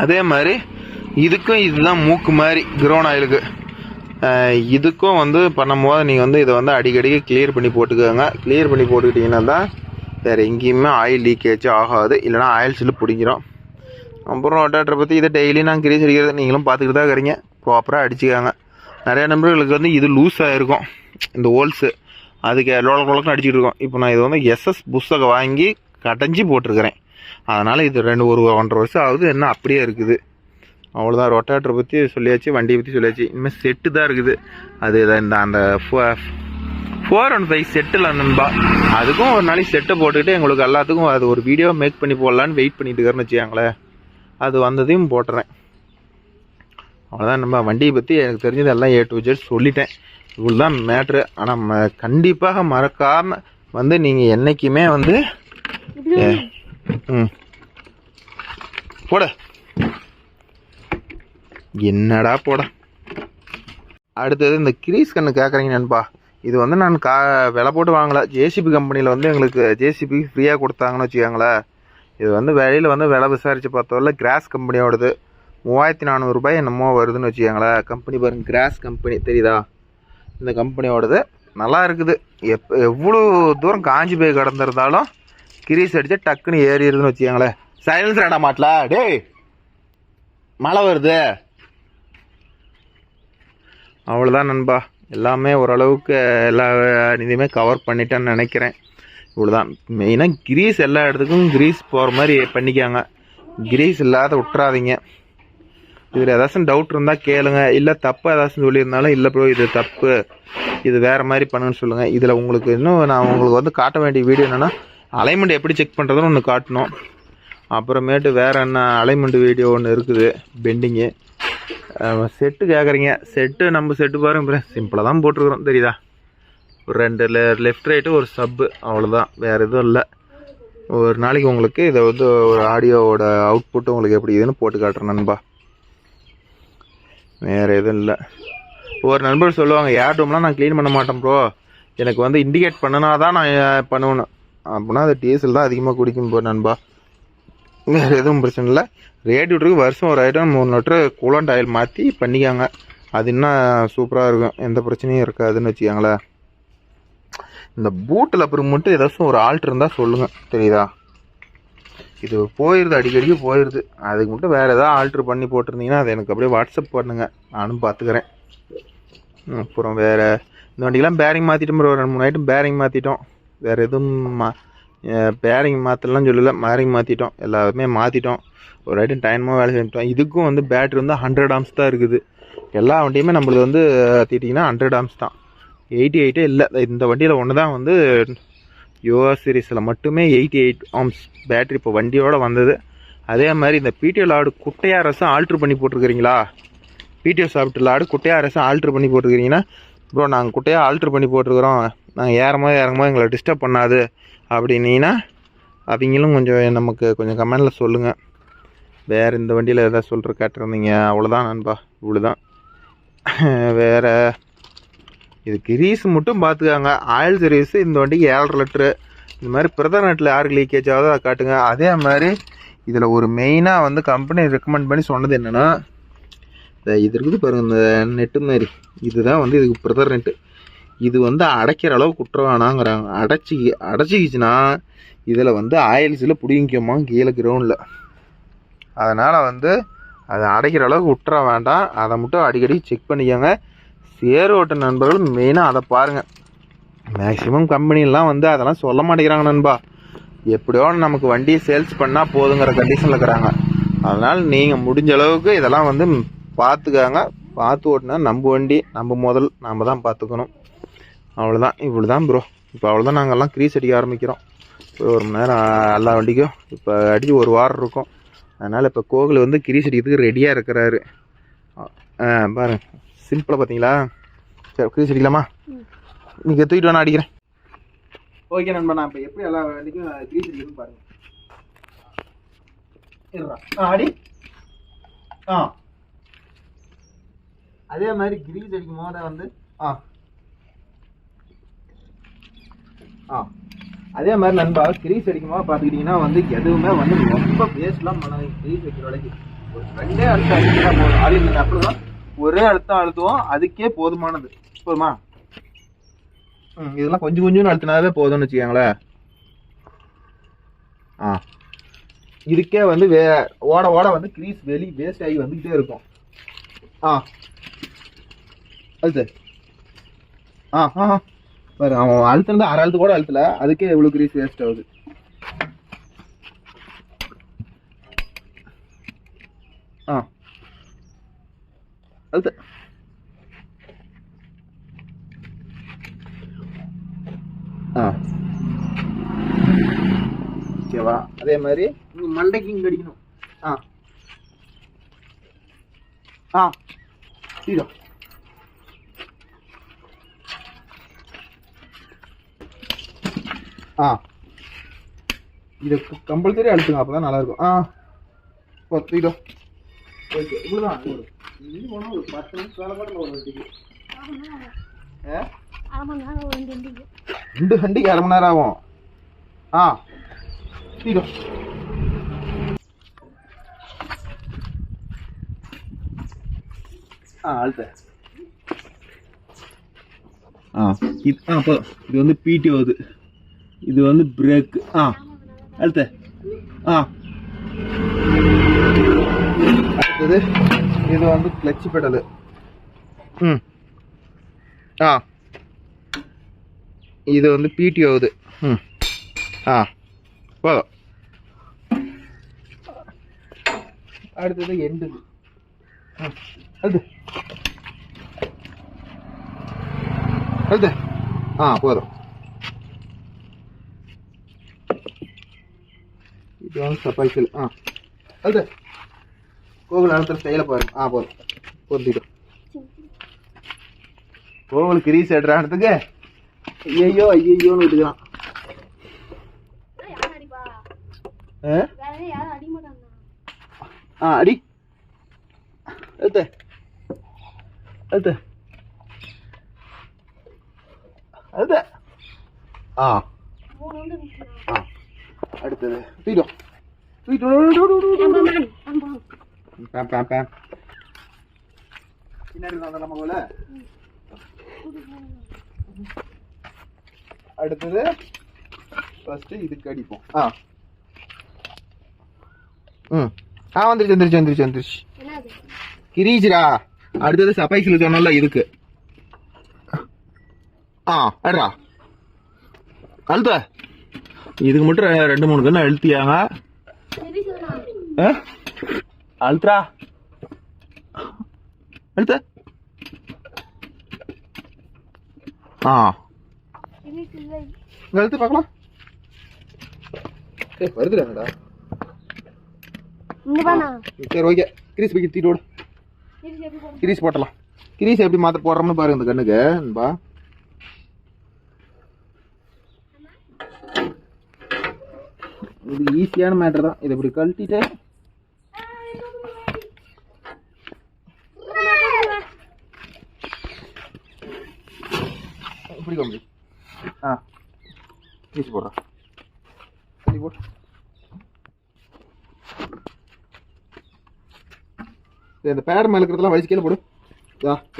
[SPEAKER 1] அதே மாதிரி இதுக்கும் இதுதான் மூக்கு மாதிரி கிரவுண்ட் ஆயிலுக்கு. இதுக்கும் வந்து பண்ணும்போது நீங்கள் வந்து இதை வந்து அடிக்கடிக்கு கிளியர் பண்ணி போட்டுக்கோங்க. கிளியர் பண்ணி போட்டுக்கிட்டிங்கன்னா தான் வேறு எங்கேயுமே ஆயில் லீக்கேஜ் ஆகாது, இல்லைனா ஆயில் சில்லு பிடிக்கிறோம். அப்புறம் ரொட்டேட்டரை பற்றி இதை டெய்லி நான் கிரீஸ் அடிக்கிறது நீங்களும் பார்த்துக்கிட்டு தான் இருக்கிறீங்க. ப்ராப்பராக அடிச்சுக்காங்க. நிறைய நண்பர்களுக்கு வந்து இது லூஸ் ஆகிருக்கும் இந்த ஹோல்ஸு, அதுக்கு லோலக்குன்னு அடிச்சுட்டு இருக்கோம். இப்போ நான் இது வந்து எஸ்எஸ் புஸ்தகம் வாங்கி கடைஞ்சி போட்டிருக்கிறேன். அதனால் இது 1.5 வருஷம் ஆகுது, என்ன அப்படியே இருக்குது. அவ்வளோதான். ரொட்டேட்டரை பற்றி சொல்லியாச்சு, வண்டியை பற்றி சொல்லியாச்சு. இனிமேல் செட்டு தான் இருக்குது. அது இந்த அந்த 415 செட்டில் நண்பா, அதுக்கும் ஒரு நாளைக்கு செட்டை போட்டுக்கிட்டு எங்களுக்கு எல்லாத்துக்கும் அது ஒரு வீடியோ மேக் பண்ணி போடலான்னு வெயிட் பண்ணிட்டு இருக்கிறேன்னு வச்சுக்காங்களேன். அது வந்ததையும் போட்டுறேன். அவ்வளோதான். நம்ம வண்டியை பற்றி எனக்கு தெரிஞ்சது எல்லாம் A to Z சொல்லிட்டேன். இவ்வளோ தான் மேட்ரு. ஆனால் கண்டிப்பாக மறக்காமல் வந்து நீங்கள் என்றைக்குமே வந்து போட என்னடா போட. அடுத்தது இந்த கிரீஸ் கண்ணு கேட்குறீங்க நண்பா. இது வந்து நான் விலை போட்டு வாங்கலை. ஜேசிபி கம்பெனியில் வந்து எங்களுக்கு ஜேசிபி ஃப்ரீயாக கொடுத்தாங்கன்னு வச்சுக்கோங்களேன். இது வந்து வெளியில் வந்து விலை விசாரித்து பார்த்தோம்ல கிராஸ் கம்பெனியோடது 3400 ரூபாய் என்னமோ வருதுன்னு வச்சுக்கோங்களேன். கம்பெனி பாருங்கள், கிராஸ் கம்பெனி தெரியுதா? இந்த கம்பெனியோடது நல்லா இருக்குது. எவ்வளோ தூரம் காஞ்சி போய் கிடந்திருந்தாலும் கிரீஸ் அடித்தா டக்குன்னு ஏறிடுதுன்னு வச்சுக்கோங்களேன். சைலன்சர் இட மாட்டல டேய், மழை வருது. அவ்வளோதான் நண்பா. எல்லாமே ஓரளவுக்கு எல்லா இதுவுமே கவர் பண்ணிட்டேன்னு நினைக்கிறேன். இவ்வளோதான். மெயினாக கிரீஸ் எல்லா இடத்துக்கும் கிரீஸ் போகிற மாதிரி பண்ணிக்காங்க. கிரீஸ் இல்லாத விட்டுறாதீங்க. இதில் ஏதாச்சும் டவுட் இருந்தால் கேளுங்க. இல்லை தப்பாக ஏதாச்சும் சொல்லியிருந்தாலும் இல்லை ப்ரோ இது தப்பு, இது வேறு மாதிரி பண்ணுன்னு சொல்லுங்கள். இதில் உங்களுக்கு இன்னும் நான் உங்களுக்கு வந்து காட்ட வேண்டிய வீடியோ என்னென்னா அலைன்மெண்ட் எப்படி செக் பண்ணுறதுன்னு ஒன்று காட்டணும். அப்புறமேட்டு வேறு என்ன அலைன்மெண்ட் வீடியோ ஒன்று இருக்குது பெண்டிங்கு. செட்டு கேட்குறீங்க. செட்டு நம்ம செட்டு பாருங்க சிம்பிளாக தான் போட்டிருக்குறோம் தெரியுதா. ஒரு 2 லெஃப்ட் ரைட்டு ஒரு சப்பு, அவ்வளோதான். வேறு எதுவும் இல்லை. ஒரு நாளைக்கு உங்களுக்கு இதை வந்து ஒரு ஆடியோவோட அவுட்புட்டு உங்களுக்கு எப்படி இதுன்னு போட்டு காட்டுறேன் நண்பா. வேறு எதுவும் இல்லை. ஒரு நண்பர் சொல்லுவாங்க ஏர் டூம்லாம் நான் க்ளீன் பண்ண மாட்டேன் ப்ரோ, எனக்கு வந்து இண்டிகேட் பண்ணினா தான் நான் பண்ணுவேன்னு. அப்படின்னா அது டீசல் தான் அதிகமாக குடிக்கும் போ நண்பா. வேறு எதுவும் பிரச்சனை இல்லை. ரேடியேட்டருக்கு வருஷம் ஒரு ஐட்டம் 3 லிட்டரு கூலண்ட் ஆயில் மாற்றி பண்ணிக்காங்க. அது இன்னும் சூப்பராக இருக்கும், எந்த பிரச்சனையும் இருக்காதுன்னு வச்சுக்கோங்களேன். இந்த பூட்டில் அப்புறம் மட்டும் ஏதாச்சும் ஒரு ஆல்ட் இருந்தால் சொல்லுங்கள் தெரியுதா. இது போயிடுது, அடிக்கடிக்கு போயிடுது. அதுக்கு மட்டும் வேறு எதாவது ஆல்ட்ரு பண்ணி போட்டிருந்தீங்கன்னா அதை எனக்கு அப்படியே வாட்ஸ்அப் பண்ணுங்கள், நானும் பார்த்துக்கிறேன். அப்புறம் வேறு இந்த வண்டிக்கெலாம் பேரிங் மாற்றிட்டோம். ஒரு 2-3 ஐட்டம் பேரிங் மாற்றிட்டோம். வேறு எதுவும் பேரிங் மாற்றலாம் சொல்லலை, பேரிங் மாற்றிட்டோம். எல்லாருமே மாற்றிட்டோம். ஒரு ஐட்டம் டைமாக வேலை செஞ்சுட்டோம். இதுக்கும் வந்து பேட்ரி வந்து 100 ஆம்ஸ் தான் இருக்குது. எல்லா வண்டியுமே நம்மளுக்கு வந்து தீட்டிங்கன்னா 100 ஆம்ஸ் தான், 88 இல்லை. இந்த வண்டியில் ஒன்று தான் வந்து யோஆர் சீரீஸில் மட்டுமே 88 ஆம்ஸ் பேட்ரி இப்போ வண்டியோடு வந்தது. அதே மாதிரி இந்த பிடிஓ லாடு குட்டையாக ரசம் ஆல்ட்ரு பண்ணி போட்டிருக்கிறீங்களா, பிடிஓ சாப்பிட்டு லாடு குட்டையாக ரசம் ஆல்ட்ரு பண்ணி போட்டிருக்கிறீங்கன்னா ப்ரோ நாங்கள் குட்டையாக ஆல்ட்ரு பண்ணி போட்டிருக்கிறோம், நாங்கள் இறங்கும்போது எங்களை டிஸ்டர்ப் பண்ணாது அப்படின்னீங்கன்னா அவங்களும் கொஞ்சம் நமக்கு கொஞ்சம் கமெண்டில் சொல்லுங்கள். வேறு இந்த வண்டியில் எதாவது சொல்கிற கேட்டிருந்தீங்க. அவ்வளோதான் நண்பா, இவ்வளோதான். வேறு இது கிரீஸ் மட்டும் பார்த்துக்காங்க. ஆயில் சர்வீஸு இந்த வண்டிக்கு 7.5 லிட்டரு. இந்த மாதிரி பிரதர் நட்டில் யாருக்கு லீக்கேஜ் ஆகுதோ அதை காட்டுங்க. அதே மாதிரி இதில் ஒரு மெயினாக வந்து கம்பெனி ரெக்கமெண்ட் பண்ணி சொன்னது என்னென்னா, இது இருக்குது பாருங்கள் இந்த நெட்டு மாதிரி, இதுதான் வந்து இதுக்கு பிரதர் நெட்டு. இது வந்து அடைக்கிற அளவு குற்றவானாங்கிறாங்க. அடைச்சிக்கிச்சுன்னா இதில் வந்து ஆயில்ஸில் பிடிங்கிக்குமா கீழே கிரவுண்டில். அதனால் வந்து அதை அடைக்கிற அளவுக்கு விட்டுற வேண்டாம். அதை மட்டும் அடிக்கடி செக் பண்ணிக்கோங்க. சேர் ஓட்ட நண்பர்கள் மெயினாக அதை பாருங்கள். மேக்ஸிமம் கம்பெனிலாம் வந்து அதெல்லாம் சொல்ல மாட்டேங்கிறாங்க நண்பா. எப்படியோ நமக்கு வண்டியை சேல்ஸ் பண்ணால் போதுங்கிற கண்டிஷனில் இருக்கிறாங்க. அதனால் நீங்கள் முடிஞ்ச அளவுக்கு இதெல்லாம் வந்து பார்த்துக்காங்க. பார்த்து ஓட்டினா நம்ம வண்டி நம்ம முதல் நம்ம தான் பார்த்துக்கணும். அவ்வளோதான், இவ்வளோ தான் ப்ரோ. இப்போ அவ்வளோதான். நாங்கள்லாம் க்ரீஸ் அடிக்க ஆரம்பிக்கிறோம். ஒரு மணி நேரம் எல்லா வண்டிக்கும் இப்போ அடித்து ஒரு வாரம் இருக்கும். அதனால் இப்போ கோகுல் வந்து க்ரீஸ் அடிக்கிறதுக்கு ரெடியாக இருக்கிறாரு. பாருங்க சிம்பிளாக பார்த்தீங்களா. சரி க்ரீஸ் அடிக்கலாமா, நீங்கள் தூக்கிட்டு வேணா அடிக்கிறேன். ஓகே நண்பா, நான் இப்போ எப்படி எல்லா வண்டிக்கும் க்ரீஸ் அடிக்கணும்னு பாருங்கள். அடி அதே மாதிரி க்ரீஸ் அடிக்கும் போது வந்து அதே மாதிரி நண்பா க்ரீஸ் அடிக்கும்போது பார்த்துக்கிட்டிங்கன்னா வந்து எதுவுமே வந்து ரொம்ப பேஸ்ட்லாம் பண்ணாதீங்க. க்ரீஸ் வைக்கிற வரைக்கும் ஒரு 2 அழுத்தம் அடிச்சுட்டா போதும். அது நீங்கள் அப்படி தான் ஒரே அழுத்தம் அழுத்துவோம், அதுக்கே போதுமானது. போதுமா? இதெல்லாம் கொஞ்சம் கொஞ்சம் அழுத்தினாவே போதும்னு வச்சுக்கோங்களேன். இதுக்கே வந்து ஓட ஓட வந்து க்ரீஸ் வேஸ்ட் ஆகி வந்துக்கிட்டே இருக்கும். அழுத்து. பாரு அவன் அழுத்தினது 1/2 அழுத்து கூட அழுத்தல, அதுக்கே எவ்வளோ க்ரீஸ் வேஸ்ட் ஆகுது. அழுத்து. ஓகேவா? அதே மாதிரி நீங்க மண்டைக்கு இங்க அடிக்கணும். சீரோ இது கம்பல்சரி அழுத்துங்க, அப்பதான் நல்லா இருக்கும். தீரோ ஓகே, இவ்வளவுதான். ஒரு 10 நிமிஷம் வேலை கூட ஒரு வண்டிக்கு 2 வண்டிக்கு 1/2 மணி நேரம் ஆகும். தீரோ அழுத்த. இது வந்து பிடி ஆகுது, இது வந்து பிரேக். அழுத்த. அடுத்தது இது வந்து கிளட்ச் பெடலு. ஆ இது வந்து பிடி ஆகுது. ம் ஆ போதும். அடுத்தது எண்டு. அது அது ஆ போதும். இது வந்து சப்பாய்க்கல். ஆ அது கோவில் அழுத்த ஸ்டைல பாருங்க. ஆ போதும் பொருத்திடும். கோவில் கிரீஸ் எடுறானதுக்கு ஐயோ ஐயோன்னு விட்டுக்கிறான். அடி அழுத்த அழுத்த அழுத்த. ஆ அடுத்தது தூக்கிடும் அடுத்தது ஃபர்ஸ்ட் இதுக்கு அடிப்போம். வந்துருச்சு கிரீஜ்ரா. அடுத்தது சபைஸ்ல சொன்னல இதுக்கு. அடா அழுத்த. இதுக்கு மட்டும் 2-3 கண்ணு அழுத்தியாங்க. அழுத்துறா அழுத்த. அழுத்து பார்க்கலாம். வருதுடாங்கடா. சரி ஓகே. கிரீஸ் போய் தீட்டோடு கிரீஸ் போட்டலாம். கிரீஸ் எப்படி மாற்ற போடுறோம்னு பாருங்க இந்த கண்ணுக்கு. இது ஈஸியான மேட்டர் தான். இதை இப்படி கழட்டிட்டு இப்படி கம்மி. கிரீஸ் போடுறோம். போட்டு இந்த பேட் மேலே இருக்கிறதெல்லாம் வலிச்சு கீழே போடு.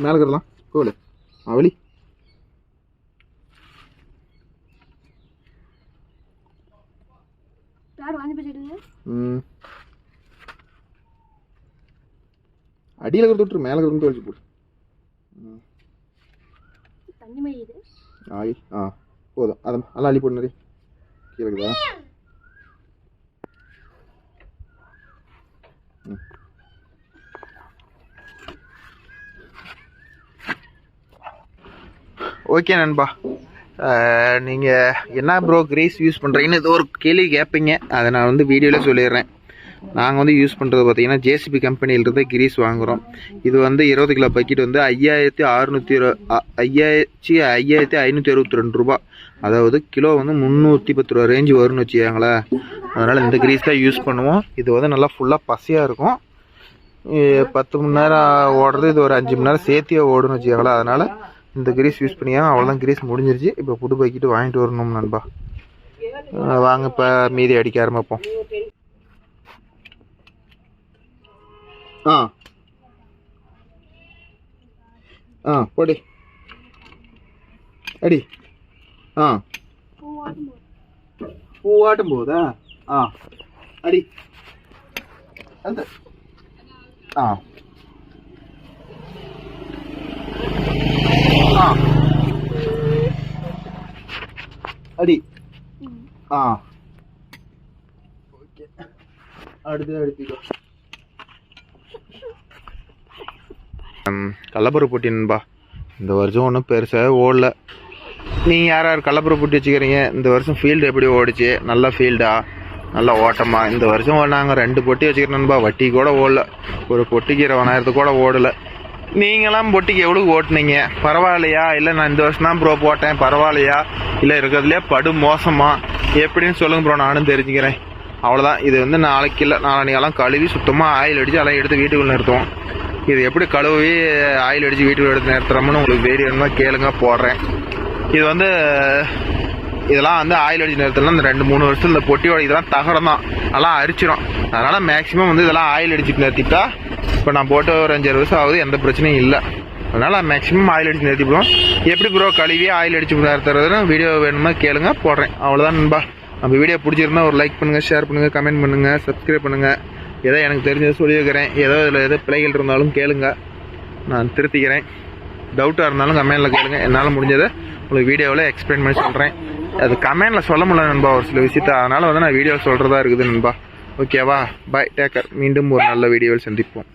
[SPEAKER 1] மேலே இருக்கிறதெல்லாம் கோவில் வலி. அடியில் இருக்கிறது விட்டுரு, மேலே இருக்கிறது வலிச்சு போடு. ஆய் போதும். அதை நல்லா அள்ளி போடு. நிறைய கீழே இருக்குதா? ஓகே நண்பா, நீங்கள் என்ன ப்ரோ கிரீஸ் யூஸ் பண்ணுறீங்கன்னு இது ஒரு கேள்வி கேட்பீங்க. அதை நான் வந்து வீடியோவில் சொல்லிடுறேன். நாங்கள் வந்து யூஸ் பண்ணுறது பார்த்தீங்கன்னா ஜேசிபி கம்பெனியிலிருந்து கிரீஸ் வாங்குகிறோம். இது வந்து 20 கிலோ பக்கெட் வந்து 5562 ரூபா. அதாவது கிலோ வந்து 310 ரூபா ரேஞ்சு வரும்னு வச்சுக்காங்களேன். அதனால் இந்த கிரீஸ் தான் யூஸ் பண்ணுவோம். இது வந்து நல்லா ஃபுல்லாக பசையாக இருக்கும். 10 மணி நேரம் ஓடுறது, இது ஒரு 5 மணி நேரம் சேர்த்தியே ஓடுன்னு வச்சுக்காங்களேன். அதனால் இந்த கிரீஸ் யூஸ் பண்ணியா அவ்வளோதான். கிரீஸ் முடிஞ்சிருச்சு. இப்போ புது பக்கெட்டு வாங்கிட்டு வரணும் நண்பா. வாங்க இப்போ மீதி அடிக்க ஆரம்பிப்போம். போடி அடி. பூவாட்டும் போதா? அடி அந்த அடி. ஓகே. அடுத்து அடிப்பிக்கோ. கள்ளப்பருப்பு போட்டி நண்பா. இந்த வருஷம் ஒன்றும் பெருசாக ஓடல. நீங்கள் யார் யார் கள்ளப்பருப்பு போட்டி வச்சுக்கிறீங்க? இந்த வருஷம் ஃபீல்டு எப்படி ஓடிச்சு? நல்ல ஃபீல்டா, நல்லா ஓட்டமா? இந்த வருஷம் நாங்கள் 2 பொட்டி வச்சுக்கிறோம் நண்பா. வட்டி கூட ஓடல. ஒரு பொட்டிக்கு 20,000 கூட ஓடலை. நீங்களாம் பொட்டிக்கு எவ்வளோ ஓட்டுனீங்க? பரவாயில்லையா? இல்லை நான் இந்த வருஷம் தான் ப்ரோ போட்டேன், பரவாயில்லையா? இல்லை இருக்கிறதுலே படு மோசமா எப்படின்னு சொல்லுங்க ப்ரோ, நானும் தெரிஞ்சுக்கிறேன். அவ்வளோதான். இது வந்து நாளைக்கு இல்லை நாளைக்கெல்லாம் கழுவி சுத்தமாக ஆயில் அடித்து அதெல்லாம் எடுத்து வீட்டுக்குள்ளே நிறுத்துவோம். இது எப்படி கழுவி ஆயில் அடித்து வீட்டுக்குள்ள எடுத்து நிறுத்துறோம்னு உங்களுக்கு வீடியோன்னா கேளுங்க, போடுறேன். இது வந்து இதெல்லாம் வந்து ஆயில் அடிச்சு நிறுத்தலாம். இந்த 2-3 வருஷம் இந்த பொட்டியோட இதெல்லாம் தகரம் தான், நல்லா அரிச்சிடும். அதனால் மேக்ஸிமம் வந்து இதெல்லாம் ஆயில் அடிச்சுட்டு நிறுத்திட்டா, இப்போ நான் போட்டு ஒரு 5-6 வருஷம் ஆகுது, எந்த பிரச்சனையும் இல்லை. அதனால் மேக்ஸிமம் ஆயில் அடிச்சு நிறுத்திப்போம். எப்படி ப்ரோ கழுவி ஆயில் அடிச்சு நிறுத்துறதுன்னு வீடியோ வேணுமா கேளுங்க, போடுறேன். அவ்வளோதான் நண்பா. நம்ம வீடியோ பிடிச்சிருந்தா ஒரு லைக் பண்ணுங்கள், ஷேர் பண்ணுங்கள், கமெண்ட் பண்ணுங்கள், சப்ஸ்கிரைப் பண்ணுங்கள். ஏதோ எனக்கு தெரிஞ்சதை சொல்லியிருக்கிறேன். ஏதோ இதில் எதோ பிழைகள் இருந்தாலும் கேளுங்க, நான் திருத்திக்கிறேன். டவுட்டாக இருந்தாலும் கமெண்டில் கேளுங்க. என்னால் முடிஞ்சதை உங்களுக்கு வீடியோவில் எக்ஸ்பிளைன் பண்ணி சொல்கிறேன். அது கமெண்டில் சொல்ல முடியல நண்பா ஒரு சில விஷயத்தை, அதனால் வந்து நான் வீடியோ சொல்கிறதா இருக்குது நண்பா. ஓகேவா? பாய், டேக்கர். மீண்டும் ஒரு நல்ல வீடியோவில் சந்திப்போம்.